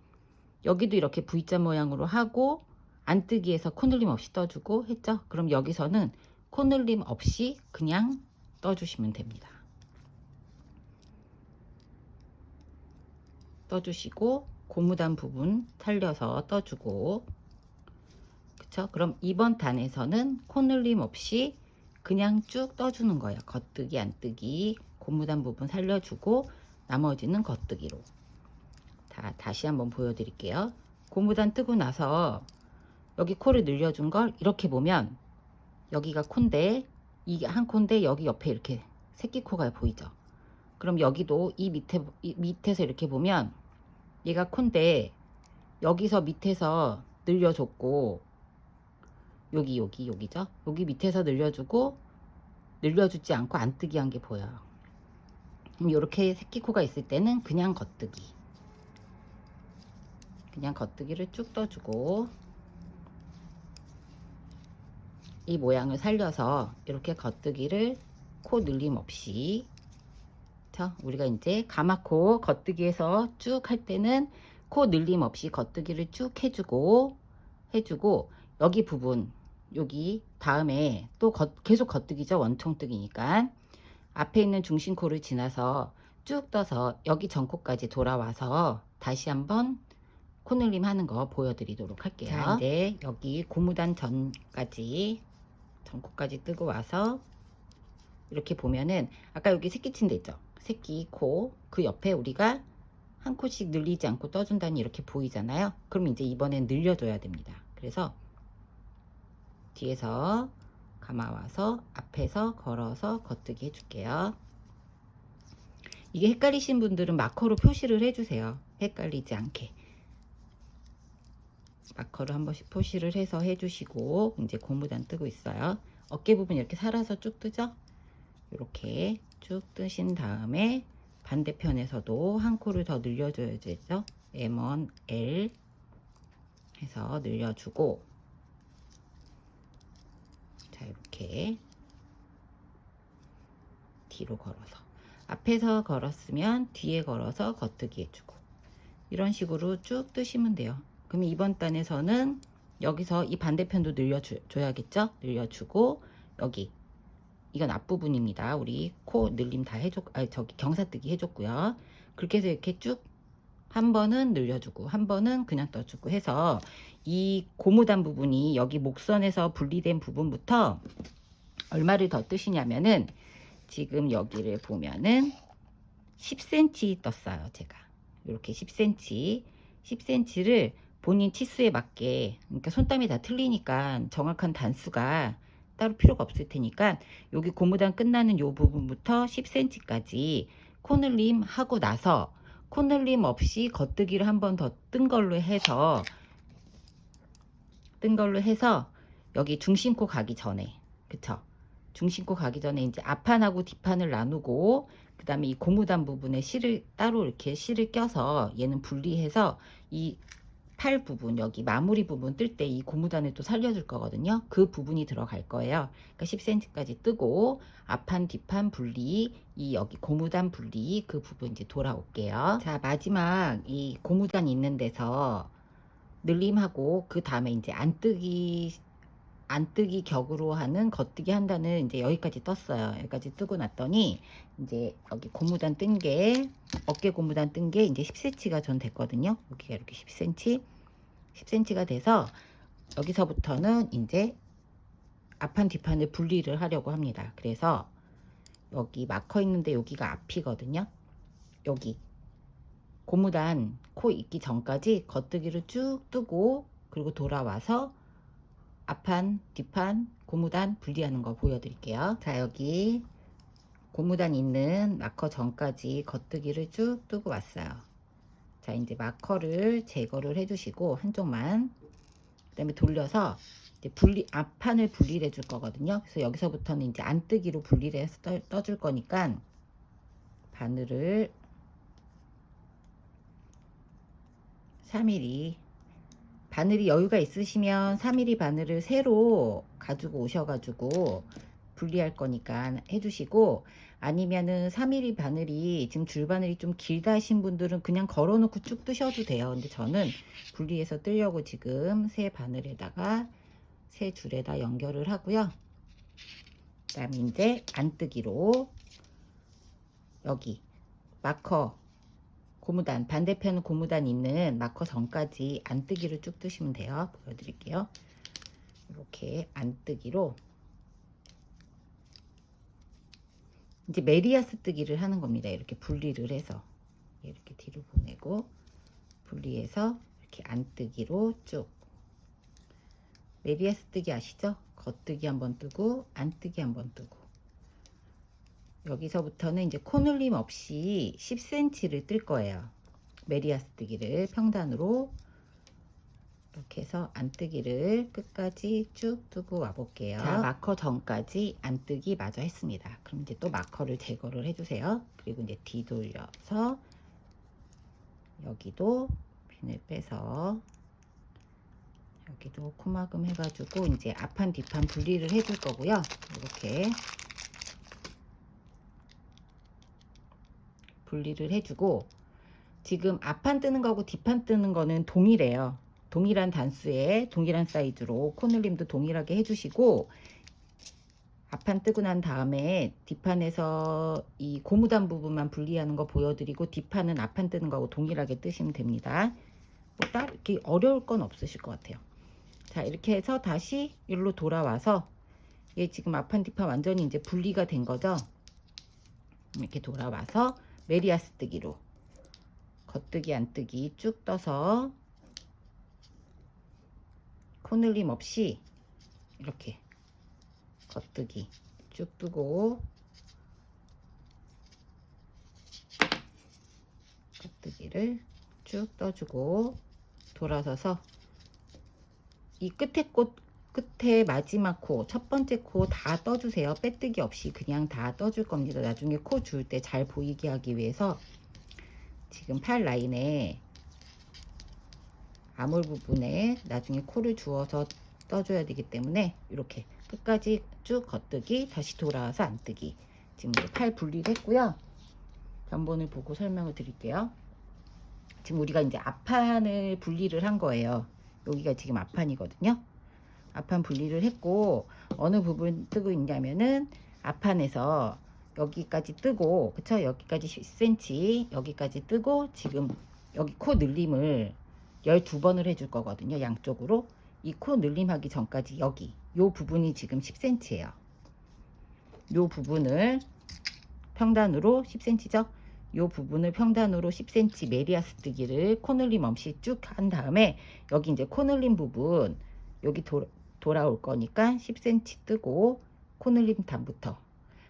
여기도 이렇게 V자 모양으로 하고 안뜨기에서 코늘림 없이 떠주고 했죠. 그럼 여기서는 코늘림 없이 그냥 떠주시면 됩니다. 떠주시고 고무단 부분 살려서 떠주고, 그쵸? 그럼 이번 단에서는 코늘림 없이 그냥 쭉 떠주는 거예요. 겉뜨기 안뜨기 고무단 부분 살려주고 나머지는 겉뜨기로. 다시 한번 보여드릴게요. 고무단 뜨고 나서 여기 코를 늘려준 걸 이렇게 보면 여기가 코인데, 이게 한 코인데 여기 옆에 이렇게 새끼 코가 보이죠? 그럼 여기도 이 밑에서 이렇게 보면 얘가 코인데 여기서 밑에서 늘려줬고, 여기죠? 여기 밑에서 늘려주고 늘려주지 않고 안뜨기 한 게 보여요. 그럼 이렇게 새끼 코가 있을 때는 그냥 겉뜨기를 쭉 떠주고, 이 모양을 살려서 이렇게 겉뜨기를 코 늘림 없이, 자, 우리가 이제 가마코 겉뜨기에서 쭉 할 때는 코 늘림 없이 겉뜨기를 쭉 해주고 여기 부분, 여기 다음에 또 계속 겉뜨기죠. 원통뜨기니까 앞에 있는 중심코를 지나서 쭉 떠서 여기 전코까지 돌아와서 다시 한번 코늘림 하는 거 보여드리도록 할게요. 자, 이제 여기 고무단 전코까지 뜨고 와서 이렇게 보면은 아까 여기 새끼친 데 있죠? 새끼 코, 그 옆에 우리가 한 코씩 늘리지 않고 떠준다니 이렇게 보이잖아요. 그럼 이제 이번엔 늘려줘야 됩니다. 그래서 뒤에서 감아와서 앞에서 걸어서 겉뜨기 해줄게요. 이게 헷갈리신 분들은 마커로 표시를 해주세요. 헷갈리지 않게. 마커로 한 번씩 표시를 해서 해주시고, 이제 고무단 뜨고 있어요. 어깨 부분 이렇게 살아서 쭉 뜨죠? 이렇게 쭉 뜨신 다음에 반대편에서도 한 코를 더 늘려줘야 되죠. M1, L 해서 늘려주고, 자, 이렇게 뒤로 걸어서, 앞에서 걸었으면 뒤에 걸어서 겉뜨기 해주고, 이런 식으로 쭉 뜨시면 돼요. 그럼 이번 단에서는 여기서 이 반대편도 늘려줘야겠죠? 늘려주고, 여기 이건 앞부분입니다. 우리 코 늘림 다 저기 경사뜨기 해줬고요. 그렇게 해서 이렇게 쭉 한 번은 늘려주고 한 번은 그냥 떠주고 해서 이 고무단 부분이 여기 목선에서 분리된 부분부터 얼마를 더 뜨시냐면은, 지금 여기를 보면은 10cm 떴어요. 제가 이렇게 10cm를 본인 치수에 맞게, 그러니까 손땀이 다 틀리니까 정확한 단수가 따로 필요가 없을 테니까 여기 고무단 끝나는 요 부분부터 10cm까지 코늘림 하고 나서 코늘림 없이 겉뜨기를 한 번 더 뜬 걸로 해서 여기 중심코 가기 전에, 그쵸? 중심코 가기 전에 이제 앞판하고 뒷판을 나누고, 그 다음에 이 고무단 부분에 실을 따로 이렇게 실을 껴서 얘는 분리해서 이 팔 부분, 여기 마무리 부분 뜰 때 이 고무단을 또 살려줄 거거든요. 그 부분이 들어갈 거예요. 그러니까 10cm까지 뜨고 앞판 뒷판 분리, 이 여기 고무단 분리, 그 부분 이제 돌아올게요. 자, 마지막 이 고무단 있는 데서 늘림하고 그 다음에 이제 안뜨기 격으로 하는 겉뜨기 한다는 이제 여기까지 떴어요. 여기까지 뜨고 났더니 이제 여기 고무단 뜬 게, 어깨 고무단 뜬 게 이제 10cm가 전 됐거든요. 여기가 이렇게 10cm가 돼서 여기서부터는 이제 앞판 뒷판을 분리를 하려고 합니다. 그래서 여기 마커 있는데 여기가 앞이거든요. 여기 고무단 코 있기 전까지 겉뜨기를 쭉 뜨고, 그리고 돌아와서 앞판 뒷판 고무단 분리하는 거 보여드릴게요. 자, 여기 고무단 있는 마커 전까지 겉뜨기를 쭉 뜨고 왔어요. 자, 이제 마커를 제거를 해주시고 한쪽만, 그 다음에 돌려서 이제 앞판을 분리를 해줄 거거든요. 그래서 여기서부터는 이제 안뜨기로 분리를 해서 떠줄 거니까 바늘을 3mm, 바늘이 여유가 있으시면 3mm 바늘을 새로 가지고 오셔가지고 분리할 거니까 해주시고, 아니면은 3mm 바늘이 지금 줄바늘이 좀 길다 하신 분들은 그냥 걸어놓고 쭉 뜨셔도 돼요. 근데 저는 분리해서 뜨려고 지금 새 바늘에다가 새 줄에다 연결을 하고요. 그 다음에 이제 안뜨기로 여기 마커 고무단, 반대편 고무단 있는 마커 전까지 안뜨기로 쭉 뜨시면 돼요. 보여드릴게요. 이렇게 안뜨기로 이제 메리아스 뜨기를 하는 겁니다. 이렇게 분리를 해서 이렇게 뒤로 보내고 분리해서 이렇게 안뜨기로 쭉. 메리아스 뜨기 아시죠? 겉뜨기 한번 뜨고 안뜨기 한번 뜨고. 여기서부터는 이제 코늘림 없이 10cm를 뜰 거예요. 메리아스 뜨기를 평단으로 이렇게 해서 안뜨기를 끝까지 쭉 뜨고 와 볼게요. 자, 마커 전까지 안뜨기 마저 했습니다. 그럼 이제 또 마커를 제거를 해주세요. 그리고 이제 뒤돌려서 여기도 핀을 빼서 여기도 코막음 해가지고 이제 앞판 뒷판 분리를 해줄 거고요. 이렇게 분리를 해주고, 지금 앞판 뜨는 거하고 뒷판 뜨는 거는 동일해요. 동일한 단수에 동일한 사이즈로 코늘림도 동일하게 해주시고, 앞판 뜨고 난 다음에 뒷판에서 이 고무단 부분만 분리하는 거 보여드리고, 뒷판은 앞판 뜨는 거하고 동일하게 뜨시면 됩니다. 뭐 따로 이렇게 어려울 건 없으실 것 같아요. 자, 이렇게 해서 다시 일로 돌아와서, 얘 지금 앞판 뒷판 완전히 이제 분리가 된 거죠. 이렇게 돌아와서 메리아스 뜨기로 겉뜨기 안뜨기 쭉 떠서 코늘림 없이 이렇게 겉뜨기 쭉 뜨고 겉뜨기를 쭉 떠주고 돌아서서 이 끝에 마지막 코, 첫 번째 코 다 떠주세요. 빼뜨기 없이 그냥 다 떠줄 겁니다. 나중에 코 줄 때 잘 보이게 하기 위해서. 지금 팔 라인에 아몰 부분에 나중에 코를 주어서 떠줘야 되기 때문에 이렇게 끝까지 쭉 겉뜨기, 다시 돌아와서 안뜨기. 지금 팔 분리를 했고요. 견본을 보고 설명을 드릴게요. 지금 우리가 이제 앞판을 분리를 한 거예요. 여기가 지금 앞판이거든요. 앞판 분리를 했고, 어느 부분 뜨고 있냐면은 앞판에서 여기까지 뜨고, 그쵸? 여기까지 10cm, 여기까지 뜨고, 지금 여기 코 늘림을 12번을 해줄 거거든요. 양쪽으로. 이 코 늘림하기 전까지 여기 요 부분이 지금 10cm예요. 요 부분을 평단으로 10cm죠. 요 부분을 평단으로 10cm 메리아스 뜨기를 코늘림 없이 쭉 한 다음에, 여기 이제 코늘림 부분 여기 돌아올 거니까 10cm 뜨고, 코늘림 단부터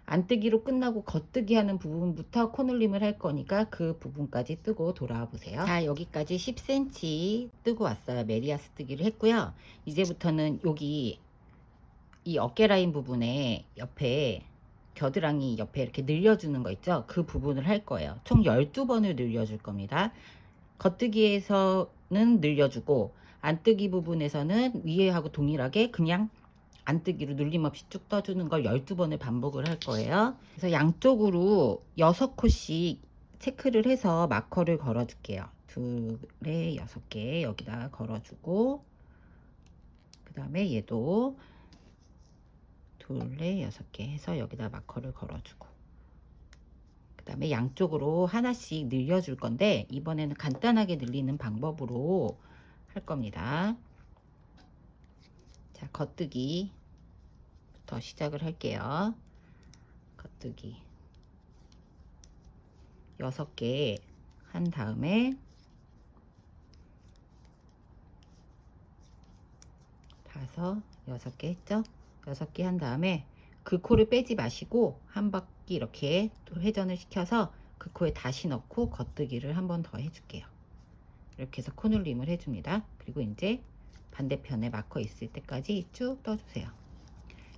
안뜨기로 끝나고 겉뜨기 하는 부분부터 코늘림을 할 거니까 그 부분까지 뜨고 돌아와 보세요. 자, 여기까지 10cm 뜨고 왔어요. 메리아스 뜨기를 했고요. 이제부터는 여기 이 어깨 라인 부분에 옆에 겨드랑이 옆에 이렇게 늘려주는 거 있죠? 그 부분을 할 거예요. 총 12번을 늘려줄 겁니다. 겉뜨기에서는 늘려주고, 안뜨기 부분에서는 위에하고 동일하게 그냥 안뜨기로 눌림 없이 쭉 떠주는 걸 12번을 반복을 할 거예요. 그래서 양쪽으로 6코씩 체크를 해서 마커를 걸어 줄게요. 둘에 6개 여기다 걸어주고, 그 다음에 얘도 둘에 6개 해서 여기다 마커를 걸어주고, 그 다음에 양쪽으로 하나씩 늘려줄 건데, 이번에는 간단하게 늘리는 방법으로 할 겁니다. 자, 겉뜨기부터 시작을 할게요. 겉뜨기 6개 한 다음에 5, 6개 했죠? 6개 한 다음에 그 코를 빼지 마시고 한 바퀴 이렇게 또 회전을 시켜서 그 코에 다시 넣고 겉뜨기를 한 번 더 해줄게요. 이렇게 해서 코늘림을 해줍니다. 그리고 이제 반대편에 마커 있을 때까지 쭉 떠주세요.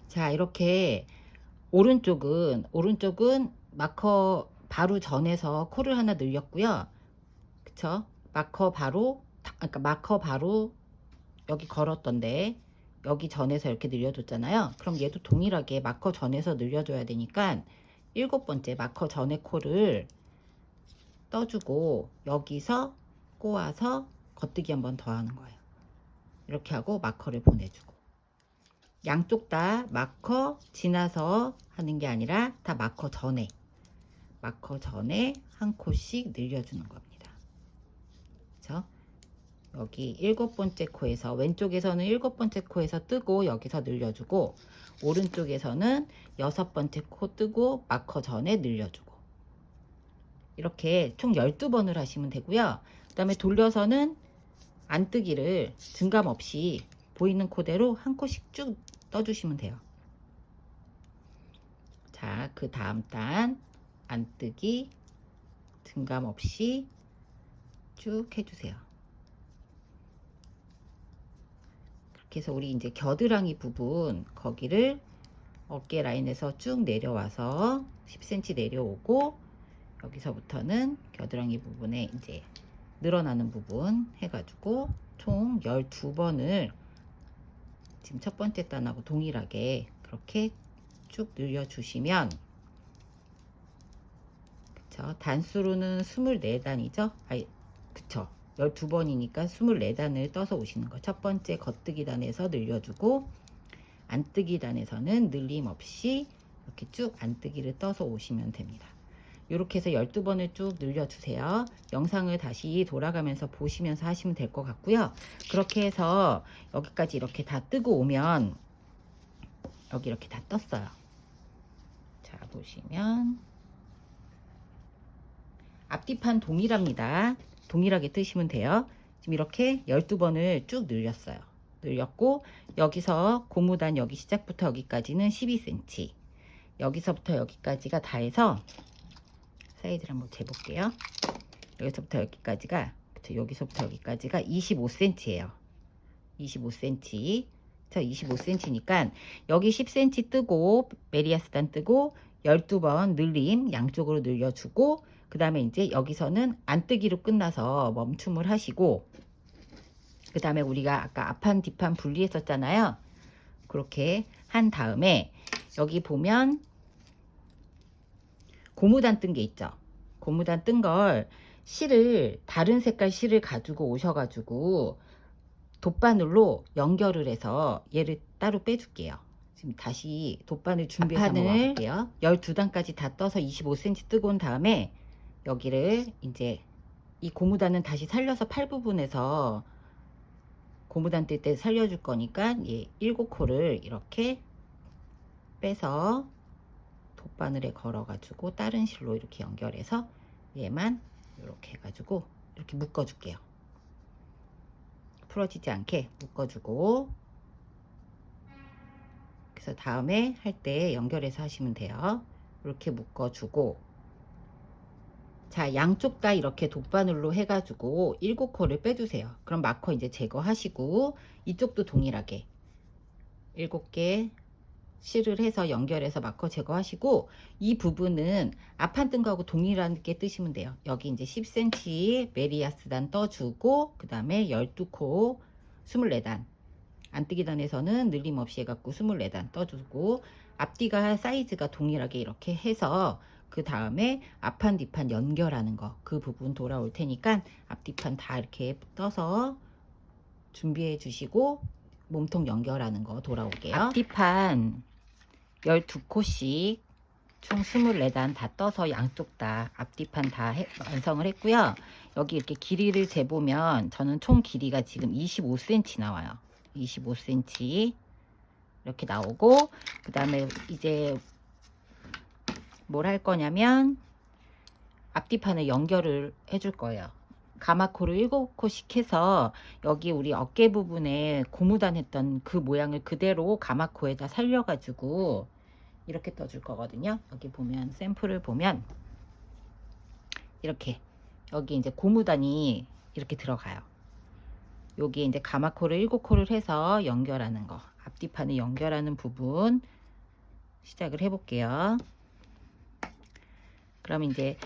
자, 이렇게 오른쪽은 마커 바로 전에서 코를 하나 늘렸고요. 그쵸? 마커 바로 여기 걸었던데 여기 전에서 이렇게 늘려줬잖아요. 그럼 얘도 동일하게 마커 전에서 늘려줘야 되니까 7번째 마커 전에 코를 떠주고 여기서 꼬아서 겉뜨기 한 번 더 하는 거예요. 이렇게 하고 마커를 보내주고, 양쪽 다 마커 지나서 하는 게 아니라 다 마커 전에 한 코씩 늘려주는 겁니다. 그쵸? 여기 7번째 코에서, 왼쪽에서는 7번째 코에서 뜨고 여기서 늘려주고, 오른쪽에서는 6번째 코 뜨고 마커 전에 늘려주고, 이렇게 총 12번을 하시면 되고요. 그 다음에 돌려서는 안뜨기를 증감 없이 보이는 코대로 한 코씩 쭉 떠주시면 돼요. 자, 그 다음 단 안뜨기 증감 없이 쭉 해주세요. 그렇게 해서 우리 이제 겨드랑이 부분, 거기를 어깨 라인에서 쭉 내려와서 10cm 내려오고, 여기서부터는 겨드랑이 부분에 이제 늘어나는 부분 해가지고 총 12번을 지금 첫 번째 단하고 동일하게 그렇게 쭉 늘려주시면, 그쵸? 단수로는 24단이죠? 아니, 그쵸? 12번이니까 24단을 떠서 오시는 거. 첫 번째 겉뜨기 단에서 늘려주고, 안뜨기 단에서는 늘림 없이 이렇게 쭉 안뜨기를 떠서 오시면 됩니다. 이렇게 해서 12번을 쭉 늘려주세요. 영상을 다시 돌아가면서 보시면서 하시면 될 것 같고요. 그렇게 해서 여기까지 이렇게 다 뜨고 오면, 여기 이렇게 다 떴어요. 자, 보시면 앞뒤판 동일합니다. 동일하게 뜨시면 돼요. 지금 이렇게 12번을 쭉 늘렸어요. 늘렸고, 여기서 고무단 여기 시작부터 여기까지는 12cm, 여기서부터 여기까지가 다 해서 사이즈를 한번 재볼게요. 여기서부터 여기까지가, 그쵸, 여기서부터 여기까지가 25cm예요. 25cm. 자, 25cm니까 여기 10cm 뜨고 메리아스단 뜨고 12번 늘림 양쪽으로 늘려주고, 그 다음에 이제 여기서는 안뜨기로 끝나서 멈춤을 하시고, 그 다음에 우리가 아까 앞판 뒷판 분리했었잖아요. 그렇게 한 다음에 여기 보면 고무단 뜬 게 있죠. 고무단 뜬 걸, 실을 다른 색깔 실을 가지고 오셔가지고 돗바늘로 연결을 해서 얘를 따로 빼줄게요. 지금 다시 돗바늘 준비해서 한번 와볼게요. 12단까지 다 떠서 25cm 뜨고 온 다음에 여기를 이제 이 고무단은 다시 살려서 팔 부분에서 고무단 뜰 때 살려줄 거니까 얘 7코를 이렇게 빼서 돗바늘에 걸어 가지고 다른 실로 이렇게 연결해서 얘만 이렇게 해가지고 이렇게 묶어 줄게요. 풀어지지 않게 묶어주고, 그래서 다음에 할 때 연결해서 하시면 돼요. 이렇게 묶어주고, 자, 양쪽 다 이렇게 돗바늘로 해가지고 7코를 빼주세요. 그럼 마커 이제 제거하시고, 이쪽도 동일하게 7개 실을 해서 연결해서 마커 제거하시고, 이 부분은 앞판 뜬 거하고 동일하게 뜨시면 돼요. 여기 이제 10cm 메리아스단 떠주고, 그 다음에 12코 24단, 안뜨기 단에서는 늘림 없이 해갖고 24단 떠주고, 앞뒤가 사이즈가 동일하게 이렇게 해서 그 다음에 앞판 뒷판 연결하는 거, 그 부분 돌아올 테니까 앞뒤판 다 이렇게 떠서 준비해 주시고, 몸통 연결하는 거 돌아올게요. 앞뒤판 12코씩 총 24단 다 떠서 양쪽 다 앞뒤판 다 완성을 했고요. 여기 이렇게 길이를 재보면 저는 총 길이가 지금 25cm 나와요. 25cm 이렇게 나오고, 그 다음에 이제 뭘 할 거냐면 앞뒤판을 연결을 해줄 거예요. 가마코를 7코씩 해서 여기 우리 어깨 부분에 고무단 했던 그 모양을 그대로 가마코에다 살려가지고 이렇게 떠줄 거거든요. 여기 보면 샘플을 보면 이렇게 여기 이제 고무단이 이렇게 들어가요. 여기 이제 가마코를 7코를 해서 연결하는 거, 앞뒤판을 연결하는 부분 시작을 해 볼게요. 그럼 이제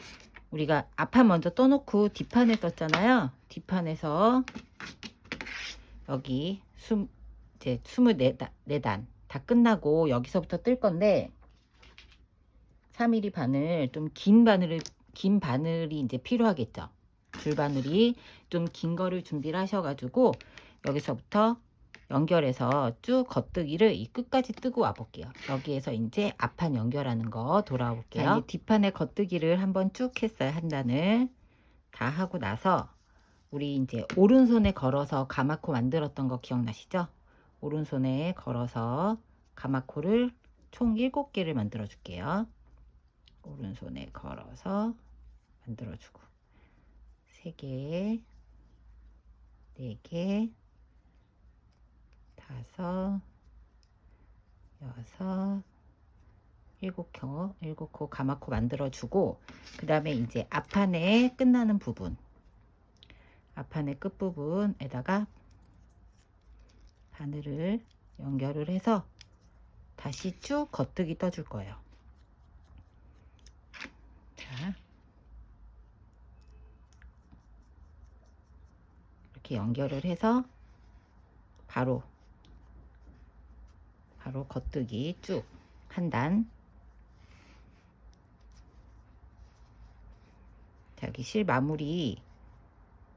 우리가 앞판 먼저 떠놓고 뒷판에 떴잖아요. 뒷판에서 여기 이제 24단 다 끝나고 여기서부터 뜰 건데, 3mm 바늘, 좀 긴 바늘이 이제 필요하겠죠. 줄바늘이 좀 긴 거를 준비를 하셔가지고 여기서부터 연결해서 쭉 겉뜨기를 이 끝까지 뜨고 와 볼게요. 여기에서 이제 앞판 연결하는 거 돌아와 볼게요. 자, 이제 뒷판에 겉뜨기를 한번 쭉 했어요. 한 단을 다 하고 나서 우리 이제 오른손에 걸어서 가마코 만들었던 거 기억나시죠? 오른손에 걸어서 가마코를 총 7개를 만들어 줄게요. 오른손에 걸어서 만들어 주고 3개, 4개, 5, 6, 7코 가마코 만들어 주고, 그 다음에 이제 앞판에 끝나는 부분, 앞판의 끝부분에다가 바늘을 연결을 해서 다시 쭉 겉뜨기 떠줄 거예요. 자, 이렇게 연결을 해서 바로 겉뜨기 쭉 한 단. 자, 여기 실 마무리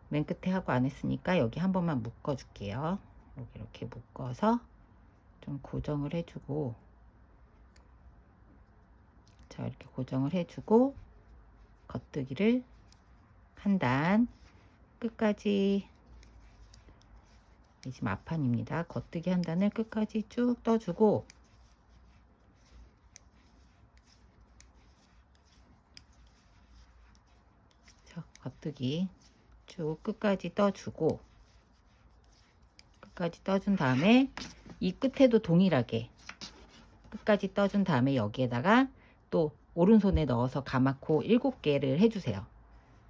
맨 끝에 하고 안 했으니까 여기 한 번만 묶어 줄게요. 여기 이렇게 묶어서 좀 고정을 해주고, 자, 이렇게 고정을 해주고 겉뜨기를 한 단 끝까지, 지금 앞판입니다. 겉뜨기 한 단을 끝까지 쭉 떠주고, 자, 겉뜨기 쭉 끝까지 떠주고, 끝까지 떠준 다음에 이 끝에도 동일하게 끝까지 떠준 다음에 여기에다가 또 오른손에 넣어서 가마코 7개를 해주세요.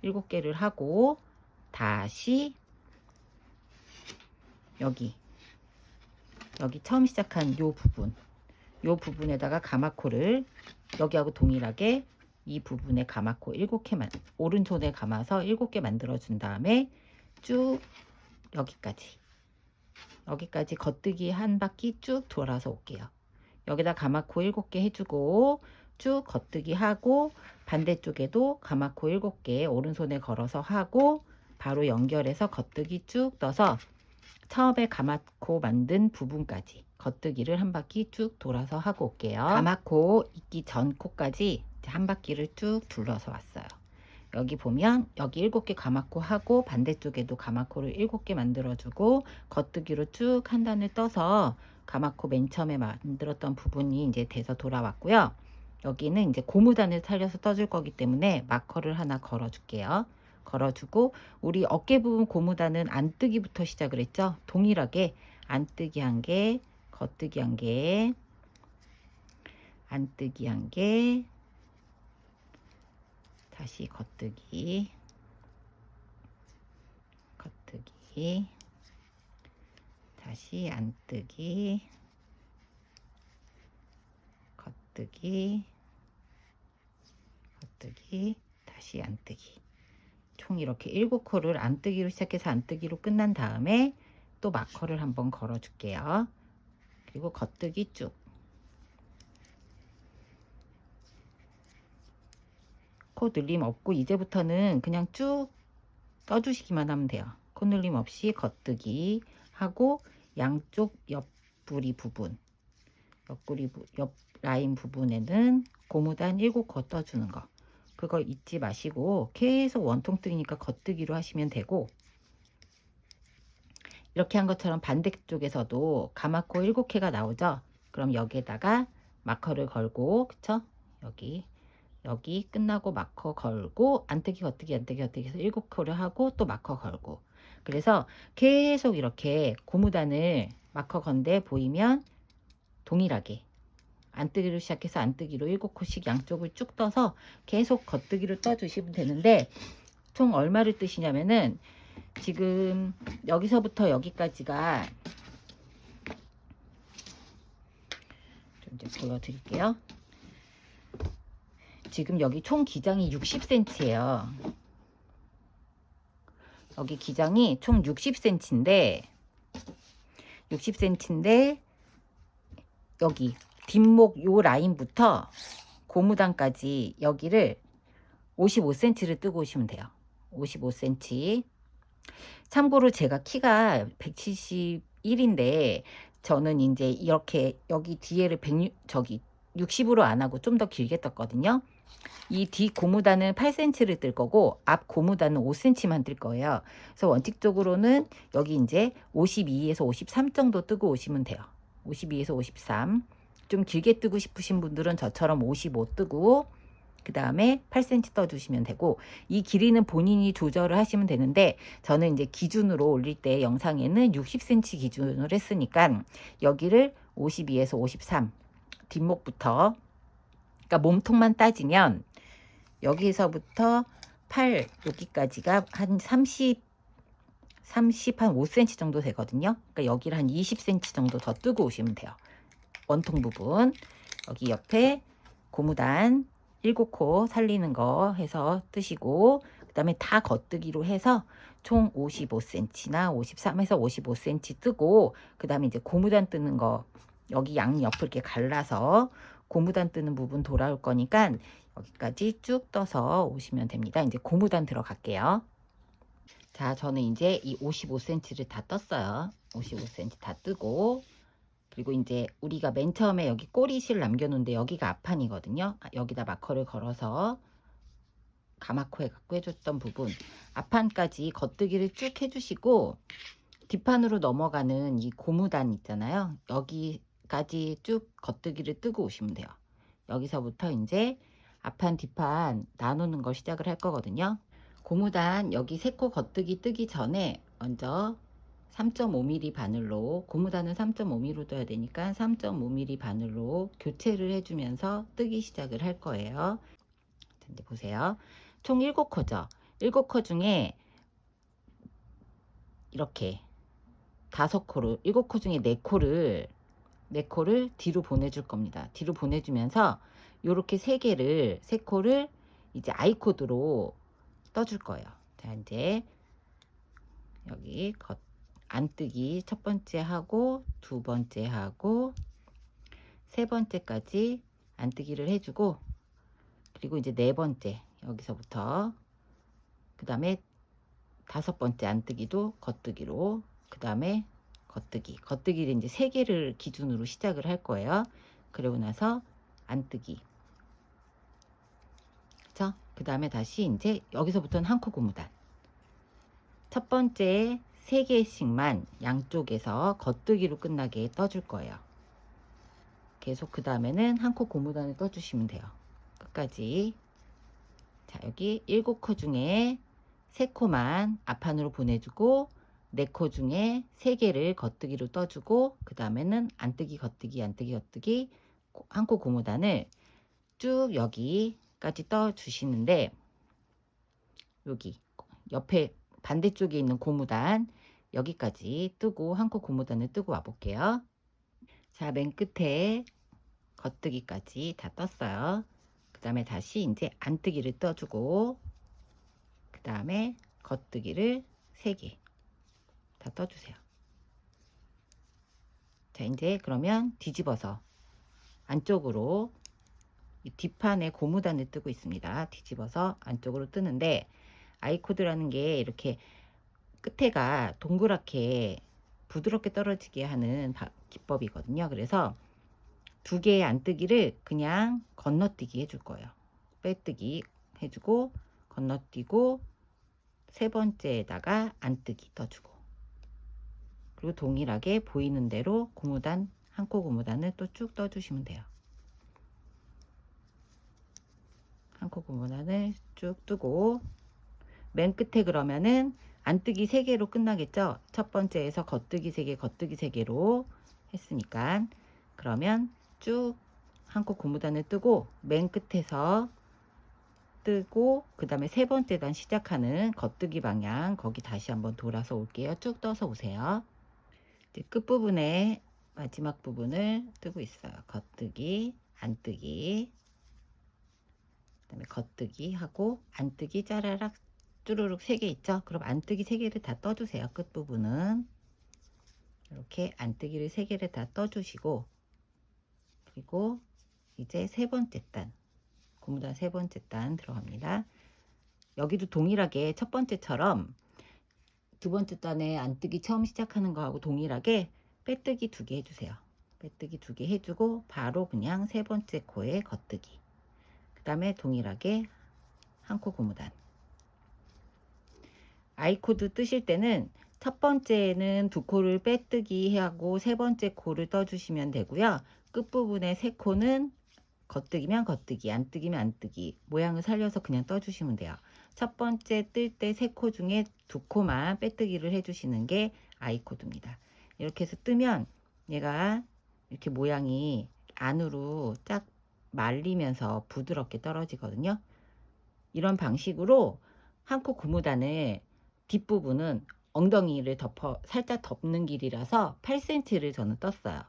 7개를 하고 다시 여기 처음 시작한 요 부분에다가 가마코를 여기하고 동일하게 이 부분에 가마코 7개만 오른손에 감아서 7개 만들어 준 다음에 쭉 여기까지 겉뜨기 한 바퀴 쭉 돌아서 올게요. 여기다 가마코 7개 해주고 쭉 겉뜨기 하고, 반대쪽에도 가마코 7개 오른손에 걸어서 하고 바로 연결해서 겉뜨기 쭉 떠서 처음에 가마코 만든 부분까지 겉뜨기를 한 바퀴 쭉 돌아서 하고 올게요. 가마코 있기 전 코까지 한 바퀴를 쭉 둘러서 왔어요. 여기 보면 여기 7개 가마코 하고 반대쪽에도 가마코를 7개 만들어주고 겉뜨기로 쭉 한 단을 떠서 가마코 맨 처음에 만들었던 부분이 이제 돼서 돌아왔고요. 여기는 이제 고무단을 살려서 떠줄 거기 때문에 마커를 하나 걸어줄게요. 걸어주고, 우리 어깨 부분 고무단은 안뜨기부터 시작을 했죠. 동일하게 안뜨기 1개, 겉뜨기 1개, 안뜨기 1개, 다시 겉뜨기, 다시 안뜨기, 겉뜨기, 다시 안뜨기. 총 이렇게 7코를 안뜨기로 시작해서 안뜨기로 끝난 다음에 또 마커를 한번 걸어 줄게요. 그리고 겉뜨기 쭉. 코 늘림 없고 이제부터는 그냥 쭉 떠주시기만 하면 돼요. 코 늘림 없이 겉뜨기 하고, 양쪽 옆구리 부분, 옆 라인 부분에는 고무단 7코 떠주는 거, 그거 잊지 마시고 계속 원통 뜨기니까 겉뜨기로 하시면 되고, 이렇게 한 것처럼 반대쪽에서도 가마코 7개가 나오죠. 그럼 여기에다가 마커를 걸고, 그쵸? 여기 끝나고 마커 걸고 안뜨기 겉뜨기 해서 7코를 하고 또 마커 걸고, 그래서 계속 이렇게 고무단을 마커 건데 보이면 동일하게 안뜨기로 시작해서 안뜨기로 7코씩 양쪽을 쭉 떠서 계속 겉뜨기로 떠주시면 되는데, 총 얼마를 뜨시냐면은 지금 여기서부터 여기까지가 좀 이제 보여드릴게요. 지금 여기 총 기장이 60cm예요. 여기 기장이 총 60cm인데 여기 뒷목 요 라인부터 고무단까지 여기를 55cm를 뜨고 오시면 돼요. 55cm. 참고로 제가 키가 171인데 저는 이제 이렇게 여기 뒤에를 60으로 안 하고 좀 더 길게 떴거든요. 이 뒤 고무단은 8cm를 뜰 거고 앞 고무단은 5cm만 뜰 거예요. 그래서 원칙적으로는 여기 이제 52에서 53 정도 뜨고 오시면 돼요. 52에서 53. 좀 길게 뜨고 싶으신 분들은 저처럼 55 뜨고 그 다음에 8cm 떠주시면 되고, 이 길이는 본인이 조절을 하시면 되는데 저는 이제 기준으로 올릴 때 영상에는 60cm 기준으로 했으니까 여기를 52에서 53 뒷목부터, 그러니까 몸통만 따지면 여기서부터 팔 여기까지가 한 30, 한 5cm 정도 되거든요. 그러니까 여기를 한 20cm 정도 더 뜨고 오시면 돼요. 원통 부분 여기 옆에 고무단 7코 살리는 거 해서 뜨시고, 그 다음에 다 겉뜨기로 해서 총 55cm나 53에서 55cm 뜨고, 그 다음에 이제 고무단 뜨는 거 여기 양옆을 이렇게 갈라서 고무단 뜨는 부분 돌아올 거니까 여기까지 쭉 떠서 오시면 됩니다. 이제 고무단 들어갈게요. 자, 저는 이제 이 55cm를 다 떴어요. 55cm 다 뜨고, 그리고 이제 우리가 맨 처음에 여기 꼬리실 남겨놓은데 여기가 앞판이거든요. 여기다 마커를 걸어서 가마코 해갖고 해줬던 부분 앞판까지 겉뜨기를 쭉 해주시고, 뒷판으로 넘어가는 이 고무단 있잖아요. 여기까지 쭉 겉뜨기를 뜨고 오시면 돼요. 여기서부터 이제 앞판 뒷판 나누는 걸 시작을 할 거거든요. 고무단 여기 3코 겉뜨기 뜨기 전에 먼저 3.5mm 바늘로, 고무단은 3.5mm로 떠야 되니까 3.5mm 바늘로 교체를 해주면서 뜨기 시작을 할 거예요. 이제 보세요. 총 7코죠. 7코 중에 이렇게 5코를, 7코 중에 4코를 뒤로 보내줄 겁니다. 뒤로 보내주면서 요렇게 3코를 이제 아이코드로 떠줄 거예요. 자, 이제 여기 안뜨기 첫 번째 하고 두 번째 하고 세 번째까지 안뜨기를 해주고, 그리고 이제 네 번째 여기서부터, 그 다음에 5번째 안뜨기도 겉뜨기로, 그 다음에 겉뜨기를 이제 3개를 기준으로 시작을 할 거예요. 그리고 나서 안뜨기, 그쵸? 그 다음에 다시 이제 여기서부터는 한 코 고무단, 첫 번째 3개씩만 양쪽에서 겉뜨기로 끝나게 떠줄 거예요. 계속 그 다음에는 한 코 고무단을 떠주시면 돼요. 끝까지. 자, 여기 7코 중에 3코만 앞판으로 보내주고 4코 중에 3개를 겉뜨기로 떠주고, 그 다음에는 안뜨기 겉뜨기 안뜨기 겉뜨기 한 코 고무단을 쭉 여기까지 떠주시는데, 여기 옆에 반대쪽에 있는 고무단 여기까지 뜨고 한 코 고무단을 뜨고 와 볼게요. 자, 맨 끝에 겉뜨기까지 다 떴어요. 그 다음에 다시 이제 안뜨기를 떠주고, 그 다음에 겉뜨기를 3개 다 떠주세요. 자, 이제 그러면 뒤집어서 안쪽으로, 이 뒷판에 고무단을 뜨고 있습니다. 뒤집어서 안쪽으로 뜨는데, 아이코드라는 게 이렇게 끝에가 동그랗게 부드럽게 떨어지게 하는 기법이거든요. 그래서 2개의 안뜨기를 그냥 건너뛰기 해줄 거예요. 빼뜨기 해주고 건너뛰고 세 번째에다가 안뜨기 떠주고, 그리고 동일하게 보이는 대로 고무단 한 코 고무단을 또 쭉 떠주시면 돼요. 한 코 고무단을 쭉 뜨고, 맨 끝에 그러면은 안뜨기 3개로 끝나겠죠. 첫 번째에서 겉뜨기 3개 겉뜨기 3개로 했으니까, 그러면 쭉 한 코 고무단을 뜨고 맨 끝에서 뜨고, 그 다음에 세 번째 단 시작하는 겉뜨기 방향 거기 다시 한번 돌아서 올게요. 쭉 떠서 오세요. 이제 끝부분에 마지막 부분을 뜨고 있어요. 겉뜨기 안뜨기, 그 다음에 겉뜨기 하고 안뜨기 짜라락 쭈루룩 3개 있죠. 그럼 안뜨기 3개를 다 떠주세요. 끝부분은 이렇게 안뜨기를 3개를 다 떠주시고, 그리고 이제 세 번째 단 고무단 세 번째 단 들어갑니다. 여기도 동일하게 첫 번째처럼 두 번째 단에 안뜨기 처음 시작하는 거하고 동일하게 빼뜨기 2개 해주세요. 빼뜨기 2개 해주고 바로 그냥 세 번째 코에 겉뜨기, 그 다음에 동일하게 한 코 고무단. 아이코드 뜨실 때는 첫 번째는 두 코를 빼뜨기 하고 세 번째 코를 떠주시면 되고요. 끝부분에 세 코는 겉뜨기면 겉뜨기, 안 뜨기면 안 뜨기, 모양을 살려서 그냥 떠주시면 돼요. 첫 번째 뜰 때 세 코 중에 두 코만 빼뜨기를 해주시는 게 아이코드입니다. 이렇게 해서 뜨면 얘가 이렇게 모양이 안으로 쫙 말리면서 부드럽게 떨어지거든요. 이런 방식으로 한 코 고무단을 뒷부분은 엉덩이를 살짝 덮는 길이라서 8cm를 저는 떴어요.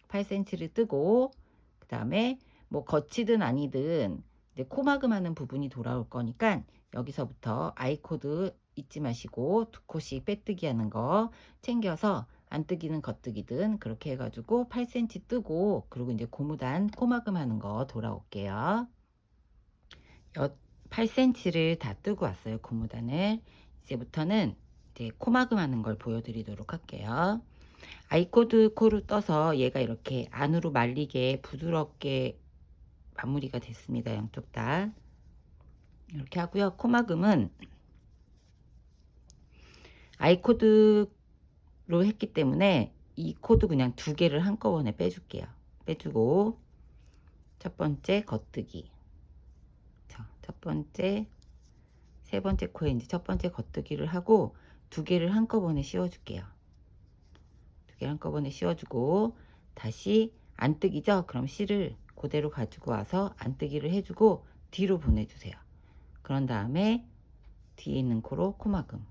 8cm를 뜨고 그 다음에 뭐 거치든 아니든 이제 코막음 하는 부분이 돌아올 거니까 여기서부터 아이코드 잊지 마시고 두 코씩 빼뜨기 하는 거 챙겨서 안 뜨기는 겉뜨기든 그렇게 해가지고 8cm 뜨고 그리고 이제 고무단 코막음 하는 거 돌아올게요. 8cm를 다 뜨고 왔어요. 고무단을. 이제부터는 이제 코막음 하는 걸 보여드리도록 할게요. 아이코드 코를 떠서 얘가 이렇게 안으로 말리게 부드럽게 마무리가 됐습니다. 양쪽 다 이렇게 하고요. 코막음은 아이코드로 했기 때문에 이 코드 그냥 두 개를 한꺼번에 빼줄게요. 빼주고 첫 번째 겉뜨기, 첫 번째 세 번째 코에 이제 첫 번째 겉뜨기를 하고 두 개를 한꺼번에 씌워줄게요. 두 개 한꺼번에 씌워주고 다시 안뜨기죠? 그럼 실을 그대로 가지고 와서 안뜨기를 해주고 뒤로 보내주세요. 그런 다음에 뒤에 있는 코로 코막음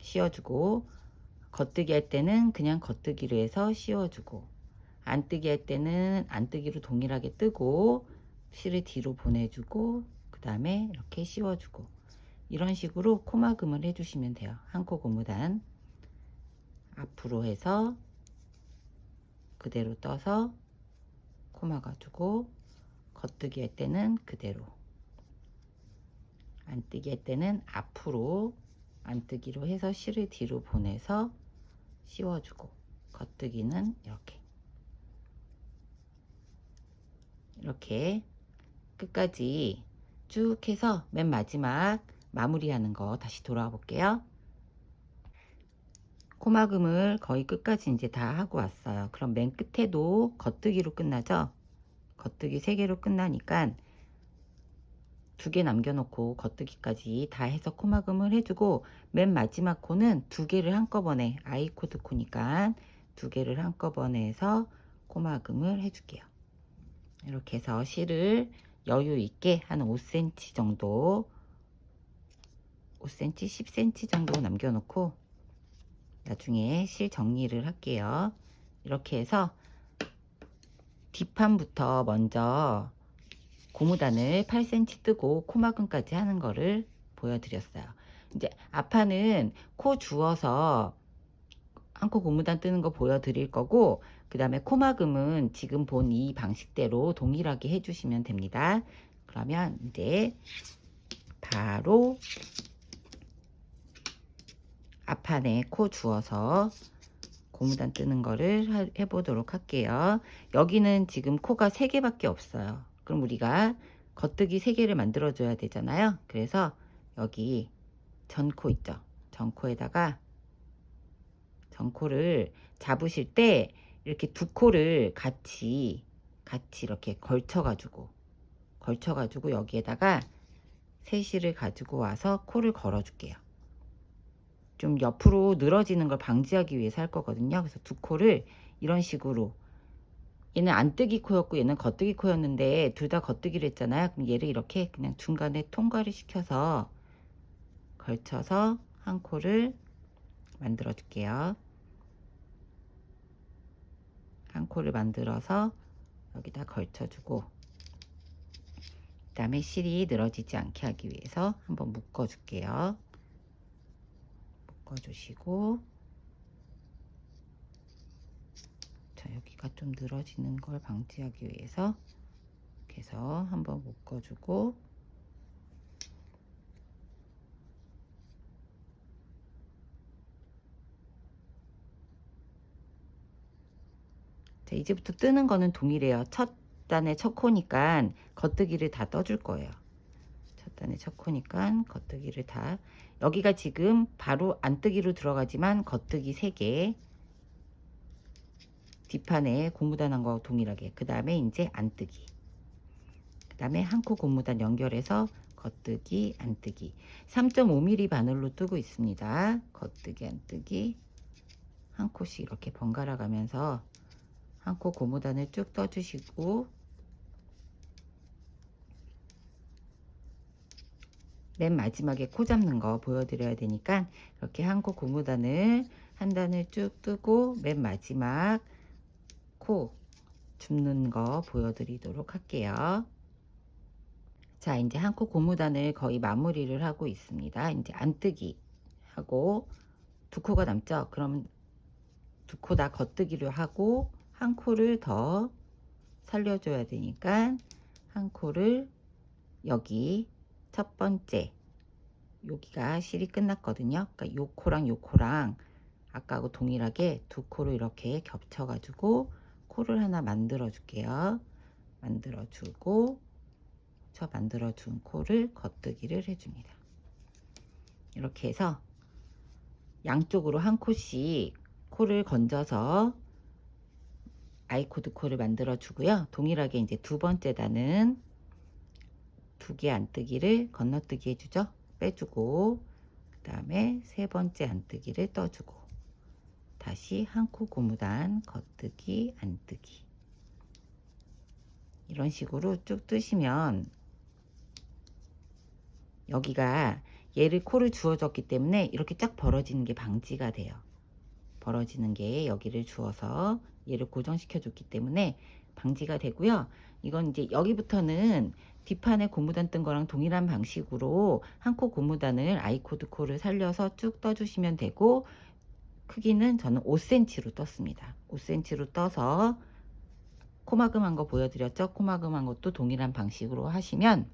씌워주고 겉뜨기 할 때는 그냥 겉뜨기로 해서 씌워주고 안뜨기 할 때는 안뜨기로 동일하게 뜨고 실을 뒤로 보내주고 그 다음에 이렇게 씌워주고 이런 식으로 코막음을 해주시면 돼요. 한 코 고무단 앞으로 해서 그대로 떠서 코 막아주고 겉뜨기 할 때는 그대로 안뜨기 할 때는 앞으로 안뜨기로 해서 실을 뒤로 보내서 씌워주고 겉뜨기는 이렇게 끝까지 쭉 해서 맨 마지막 마무리하는 거 다시 돌아와 볼게요. 코막음을 거의 끝까지 이제 다 하고 왔어요. 그럼 맨 끝에도 겉뜨기로 끝나죠. 겉뜨기 3개로 끝나니까 2개 남겨놓고 겉뜨기까지 다 해서 코막음을 해주고 맨 마지막 코는 2개를 한꺼번에 아이코드 코니까 2개를 한꺼번에 해서 코막음을 해줄게요. 이렇게 해서 실을 여유 있게 한 5cm 정도 5cm 10cm 정도 남겨놓고 나중에 실 정리를 할게요. 이렇게 해서 뒷판부터 먼저 고무단을 8cm 뜨고 코막음까지 하는 거를 보여드렸어요. 이제 앞판은 코 주어서 한 코 고무단 뜨는 거 보여드릴 거고 그 다음에 코막음은 지금 본 이 방식대로 동일하게 해주시면 됩니다. 그러면 이제 바로 앞판에 코 주어서 고무단 뜨는 거를 해보도록 할게요. 여기는 지금 코가 3개밖에 없어요. 그럼 우리가 겉뜨기 3개를 만들어 줘야 되잖아요. 그래서 여기 전코 있죠. 전코에다가 전코를 잡으실 때 이렇게 두 코를 같이 이렇게 걸쳐 가지고 여기에다가 세실을 가지고 와서 코를 걸어 줄게요. 좀 옆으로 늘어지는 걸 방지하기 위해서 할 거거든요. 그래서 두 코를 이런 식으로 얘는 안뜨기 코였고 얘는 겉뜨기 코였는데 둘 다 겉뜨기를 했잖아요. 그럼 얘를 이렇게 그냥 중간에 통과를 시켜서 걸쳐서 한 코를 만들어 줄게요. 한 코를 만들어서 여기다 걸쳐주고 그 다음에 실이 늘어지지 않게 하기 위해서 한번 묶어 줄게요. 묶어 주시고 자 여기가 좀 늘어지는 걸 방지하기 위해서 이렇게 해서 한번 묶어 주고 자 이제부터 뜨는 거는 동일해요. 첫 단의 첫 코니까 겉뜨기를 다 떠줄 거예요. 첫 단의 첫 코니까 겉뜨기를 다, 여기가 지금 바로 안뜨기로 들어가지만 겉뜨기 3개, 뒷판에 고무단한 거 동일하게, 그 다음에 이제 안뜨기, 그 다음에 한 코 고무단 연결해서 겉뜨기 안뜨기, 3.5mm 바늘로 뜨고 있습니다. 겉뜨기 안뜨기 한 코씩 이렇게 번갈아 가면서 한 코 고무단을 쭉 떠주시고, 맨 마지막에 코 잡는 거 보여드려야 되니까 이렇게 한 코 고무단을 한 단을 쭉 뜨고 맨 마지막 코 줍는 거 보여드리도록 할게요. 자, 이제 한 코 고무단을 거의 마무리를 하고 있습니다. 이제 안뜨기 하고 두 코가 남죠. 그럼 두 코 다 겉뜨기로 하고 한 코를 더 살려줘야 되니까 한 코를 여기 첫 번째, 여기가 실이 끝났거든요. 그러니까 요 코랑 요 코랑 아까하고 동일하게 두 코를 이렇게 겹쳐 가지고 코를 하나 만들어 줄게요. 만들어 주고 저 만들어 준 코를 겉뜨기를 해줍니다. 이렇게 해서 양쪽으로 한 코씩 코를 건져서 아이코드 코를 만들어 주고요. 동일하게 이제 두 번째 단은 두 개 안뜨기를 건너뜨기 해주죠. 빼주고, 그 다음에 세 번째 안뜨기를 떠주고, 다시 한 코 고무단 겉뜨기 안뜨기, 이런 식으로 쭉 뜨시면 여기가 얘를 코를 주어졌기 때문에 이렇게 쫙 벌어지는 게 방지가 돼요. 벌어지는 게 여기를 주어서 얘를 고정시켜 줬기 때문에 방지가 되고요. 이건 이제 여기부터는 뒷판에 고무단 뜬 거랑 동일한 방식으로 한 코 고무단을 아이코드 코를 살려서 쭉 떠주시면 되고, 크기는 저는 5cm로 떴습니다. 5cm로 떠서 코마금한 거 보여드렸죠. 코마금한 것도 동일한 방식으로 하시면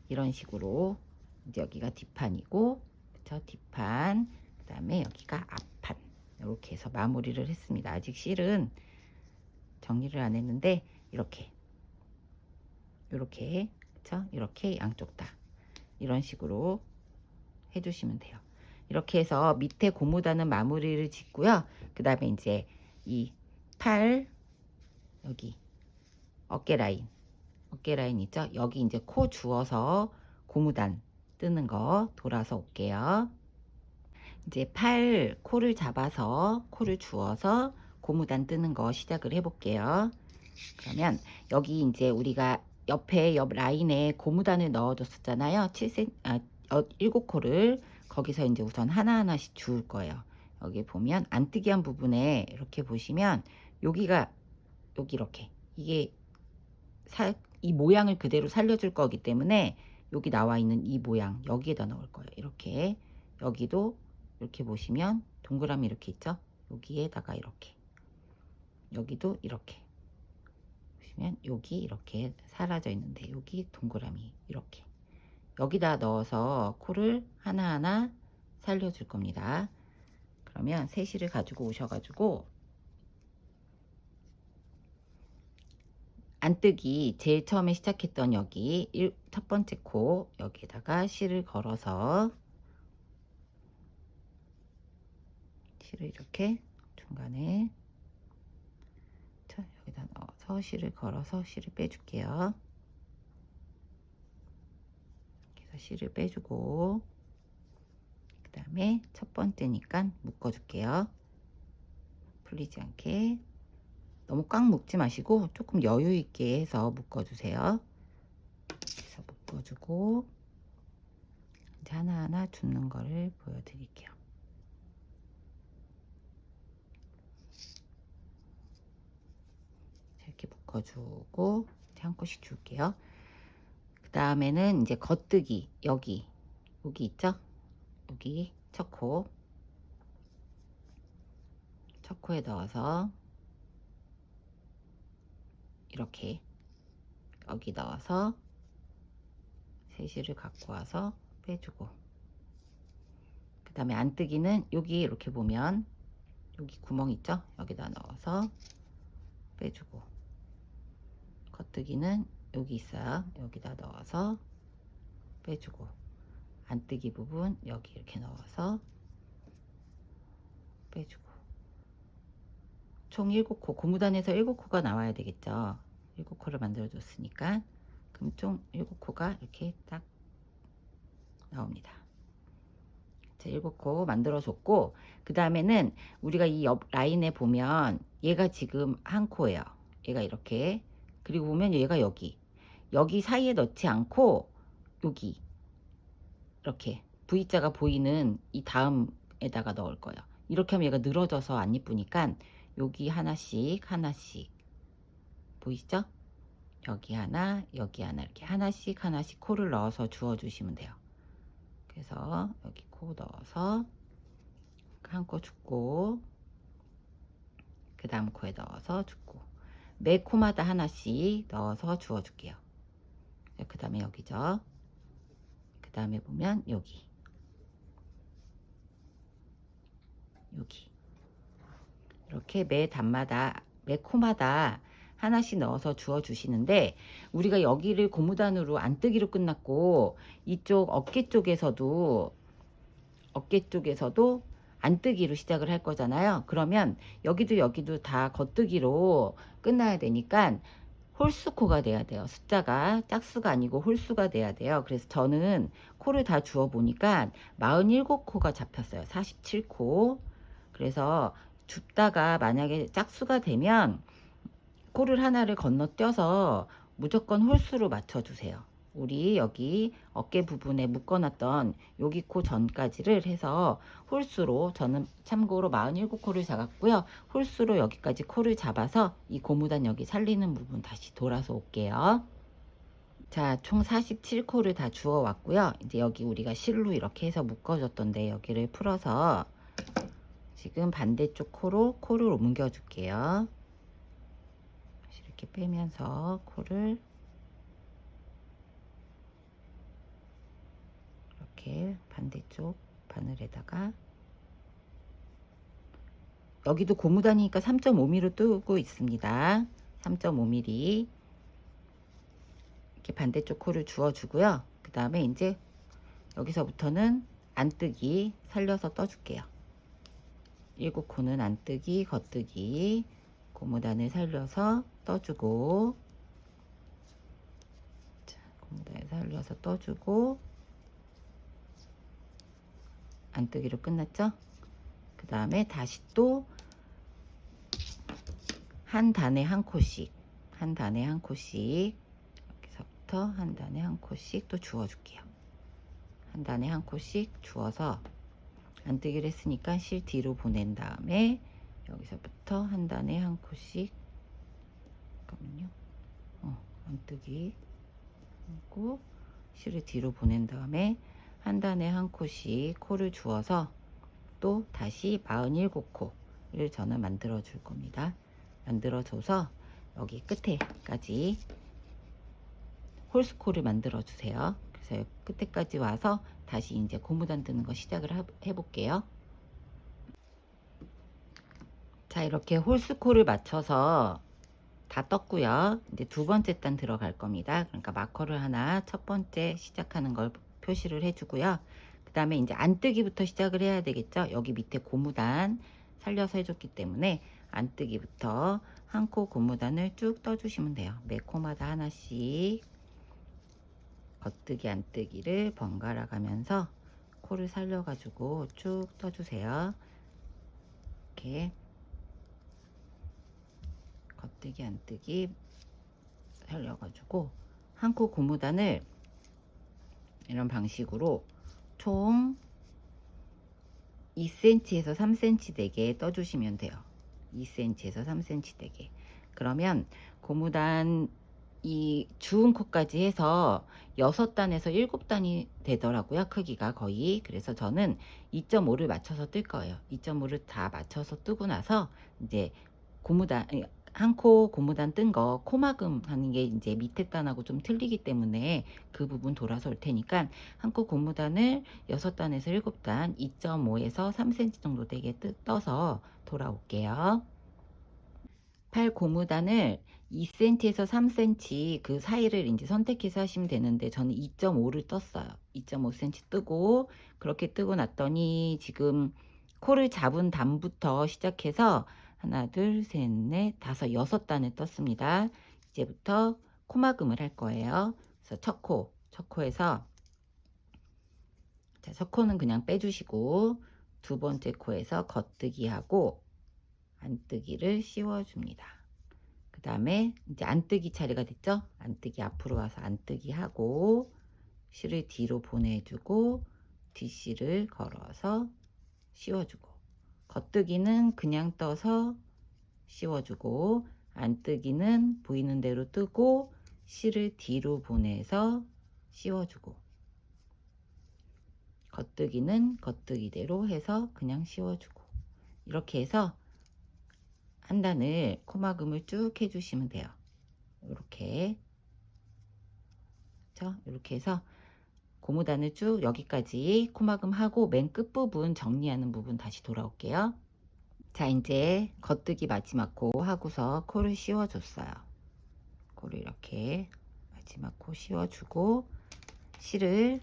이런 식으로 이제 여기가 뒷판이고, 그쵸? 뒷판, 그 다음에 여기가 앞판, 이렇게 해서 마무리를 했습니다. 아직 실은 정리를 안 했는데 이렇게 그쵸? 이렇게 양쪽 다 이런 식으로 해주시면 돼요. 이렇게 해서 밑에 고무단은 마무리를 짓고요. 그 다음에 이제 이 팔, 여기 어깨 라인 있죠? 여기 이제 코 주어서 고무단 뜨는 거 돌아서 올게요. 이제 팔 코를 잡아서 코를 주어서 고무단 뜨는 거 시작을 해 볼게요. 그러면 여기 이제 우리가 옆에 옆 라인에 고무단을 넣어 줬었잖아요. 7코를 거기서 이제 우선 하나하나씩 주울 거예요. 여기 보면 안뜨기한 부분에 이렇게 보시면 여기가 여기 이렇게 이게 이 모양을 그대로 살려줄 거기 때문에 여기 나와 있는 이 모양 여기에다 넣을 거예요. 이렇게 여기도 이렇게 보시면 동그라미 이렇게 있죠. 여기에다가 이렇게, 여기도 이렇게 보시면 여기 이렇게 사라져 있는데 여기 동그라미 이렇게 여기다 넣어서 코를 하나하나 살려줄 겁니다. 그러면 세실을 가지고 오셔가지고 안뜨기 제일 처음에 시작했던 여기 첫 번째 코 여기에다가 실을 걸어서 실을 이렇게 중간에 여기다 넣어서 실을 걸어서 실을 빼줄게요. 그래서 실을 빼주고 그 다음에 첫 번째니까 묶어줄게요. 풀리지 않게 너무 꽉 묶지 마시고 조금 여유 있게 해서 묶어주세요. 그래서 묶어주고 이제 하나하나 줍는 거를 보여드릴게요. 이렇게 묶어주고 한 코씩 줄게요. 그 다음에는 이제 겉뜨기 여기 있죠? 여기 첫 코에 넣어서 이렇게 여기 넣어서 세실을 갖고 와서 빼주고, 그 다음에 안뜨기는 여기 이렇게 보면 여기 구멍 있죠? 여기다 넣어서 빼주고, 겉뜨기는 여기 있어요. 여기다 넣어서 빼주고, 안뜨기 부분 여기 이렇게 넣어서 빼주고, 총 7코, 고무단에서 7코가 나와야 되겠죠. 7코를 만들어 줬으니까, 그럼 총 7코가 이렇게 딱 나옵니다. 자, 7코 만들어 줬고, 그 다음에는 우리가 이 옆 라인에 보면 얘가 지금 한 코예요. 얘가 이렇게, 그리고 보면 얘가 여기 사이에 넣지 않고 여기 이렇게 V자가 보이는 이 다음에다가 넣을 거예요. 이렇게 하면 얘가 늘어져서 안 이쁘니까 여기 하나씩 보이시죠? 여기 하나 이렇게 하나씩 코를 넣어서 주워 주시면 돼요. 그래서 여기 코 넣어서 한 코 줍고, 그 다음 코에 넣어서 줍고, 매 코마다 하나씩 넣어서 주워 줄게요. 그 다음에 여기죠. 그 다음에 보면 여기 이렇게 매 단마다, 매 코마다 하나씩 넣어서 주워 주시는데, 우리가 여기를 고무단으로 안뜨기로 끝났고 이쪽 어깨 쪽에서도 안뜨기로 시작을 할 거잖아요. 그러면 여기도 다 겉뜨기로 끝나야 되니까 홀수코가 돼야 돼요. 숫자가 짝수가 아니고 홀수가 돼야 돼요. 그래서 저는 코를 다 주워 보니까 47코가 잡혔어요. 47코. 그래서 줍다가 만약에 짝수가 되면 코를 하나를 건너뛰어서 무조건 홀수로 맞춰주세요. 우리 여기 어깨 부분에 묶어놨던 여기 코 전까지를 해서 홀수로, 저는 참고로 47코를 잡았고요. 홀수로 여기까지 코를 잡아서 이 고무단 여기 살리는 부분 다시 돌아서 올게요. 자, 총 47코를 다 주워 왔고요. 이제 여기 우리가 실로 이렇게 해서 묶어줬던데 여기를 풀어서 지금 반대쪽 코를 옮겨 줄게요. 이렇게 빼면서 코를 이렇게 반대쪽 바늘에다가, 여기도 고무단이니까 3.5mm 뜨고 있습니다. 3.5mm 이렇게 반대쪽 코를 주워 주고요. 그 다음에 이제 여기서부터는 안뜨기 살려서 떠줄게요. 7코는 안뜨기, 겉뜨기, 고무단을 살려서 떠주고, 자, 고무단을 살려서 떠주고, 안뜨기로 끝났죠? 그 다음에 다시 또 한 단에 한 코씩, 여기서부터 한 단에 한 코씩 또 주워 줄게요. 한 단에 한 코씩 주워서 안뜨기를 했으니까 실 뒤로 보낸 다음에 여기서부터 한 단에 한 코씩, 잠깐만요. 안뜨기 하고 실을 뒤로 보낸 다음에 한 단에 한 코씩 코를 주워서 또 다시 47코를 저는 만들어 줄 겁니다. 만들어 줘서 여기 끝에까지 홀수코를 만들어 주세요. 그래서 끝에까지 와서 다시 이제 고무단 뜨는 거 시작을 해 볼게요. 자, 이렇게 홀수코를 맞춰서 다 떴고요. 이제 두 번째 단 들어갈 겁니다. 그러니까 마커를 하나 첫 번째 시작하는 걸 표시를 해주고요. 그 다음에 이제 안뜨기부터 시작을 해야 되겠죠. 여기 밑에 고무단 살려서 해줬기 때문에 안뜨기부터 한 코 고무단을 쭉 떠주시면 돼요. 매 코마다 하나씩 겉뜨기 안뜨기를 번갈아 가면서 코를 살려가지고 쭉 떠주세요. 이렇게 겉뜨기 안뜨기 살려가지고 한 코 고무단을 이런 방식으로 총 2cm에서 3cm 되게 떠주시면 돼요. 2cm에서 3cm 되게. 그러면 고무단 이 주은 코까지 해서 6단에서 7단이 되더라고요. 크기가 거의. 그래서 저는 2.5를 맞춰서 뜰 거예요. 2.5를 다 맞춰서 뜨고 나서 이제 고무단 한 코 고무단 뜬 거 코막음 하는 게 이제 밑에 단하고 좀 틀리기 때문에 그 부분 돌아서 올 테니까 한 코 고무단을 6단에서 7단 2.5에서 3cm 정도 되게 떠서 돌아올게요. 팔 고무단을 2cm에서 3cm 그 사이를 이제 선택해서 하시면 되는데 저는 2.5를 떴어요. 2.5cm 뜨고 그렇게 뜨고 났더니 지금 코를 잡은 단부터 시작해서 하나, 둘, 셋, 넷, 다섯, 6단을 떴습니다. 이제부터 코막음을 할 거예요. 그래서 첫 코에서 자, 첫 코는 그냥 빼주시고 두 번째 코에서 겉뜨기 하고 안뜨기를 씌워줍니다. 그 다음에 이제 안뜨기 차례가 됐죠. 안뜨기 앞으로 와서 안뜨기 하고 실을 뒤로 보내주고 뒷실을 걸어서 씌워주고 겉뜨기는 그냥 떠서 씌워주고 안뜨기는 보이는 대로 뜨고 실을 뒤로 보내서 씌워주고 겉뜨기는 겉뜨기대로 해서 그냥 씌워주고 이렇게 해서 한 단을 코막음을 쭉 해주시면 돼요. 이렇게 그렇죠? 이렇게 해서 고무단을 쭉 여기까지 코막음 하고 맨 끝부분 정리하는 부분 다시 돌아올게요. 자, 이제 겉뜨기 마지막 코 하고서 코를 씌워줬어요. 코를 이렇게 마지막 코 씌워주고 실을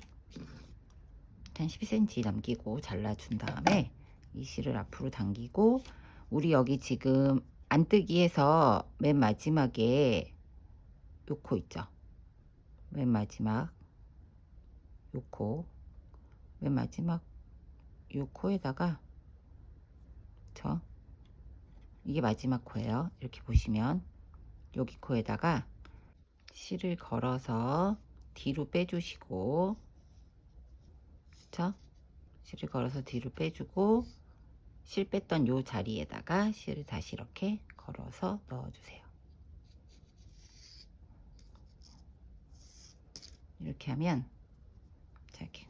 한 12cm 남기고 잘라준 다음에 이 실을 앞으로 당기고 우리 여기 지금 안뜨기에서 맨 마지막에 요 코 있죠. 맨 마지막 요 코, 맨 마지막 요 코에다가 이게 마지막 코예요. 이렇게 보시면 여기 코에다가 실을 걸어서 뒤로 빼주시고 그쵸? 실을 걸어서 뒤로 빼주고 실 뺐던 요 자리에다가 실을 다시 이렇게 걸어서 넣어주세요. 이렇게 하면 자, 이렇게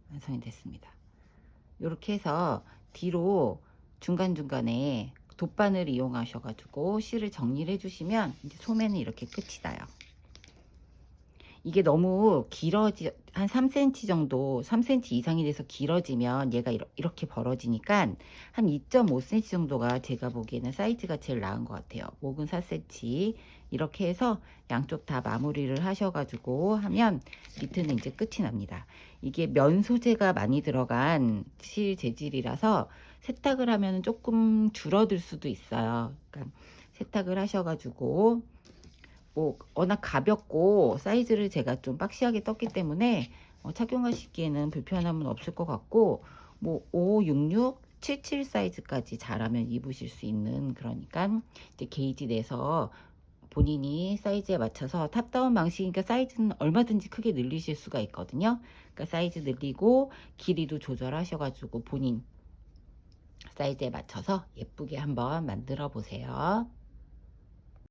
완성이 됐습니다. 이렇게 해서 뒤로 중간중간에 돗바늘 이용하셔가지고 실을 정리를 해주시면 이제 소매는 이렇게 끝이 나요. 이게 너무 길어지 한 3cm 정도 3cm 이상이 돼서 길어지면 얘가 이렇게 벌어지니까 한 2.5cm 정도가 제가 보기에는 사이즈가 제일 나은 것 같아요. 목은 4cm 이렇게 해서 양쪽 다 마무리를 하셔가지고 하면 니트는 이제 끝이 납니다. 이게 면 소재가 많이 들어간 실 재질이라서 세탁을 하면 조금 줄어들 수도 있어요. 그러니까 세탁을 하셔가지고 뭐 워낙 가볍고 사이즈를 제가 좀 박시하게 떴기 때문에 착용하시기에는 불편함은 없을 것 같고 뭐 5, 66, 77 사이즈까지 잘하면 입으실 수 있는 그러니까 이제 게이지 내서 본인이 사이즈에 맞춰서 탑다운 방식이니까 사이즈는 얼마든지 크게 늘리실 수가 있거든요. 그러니까 사이즈 늘리고 길이도 조절하셔가지고 본인 사이즈에 맞춰서 예쁘게 한번 만들어 보세요.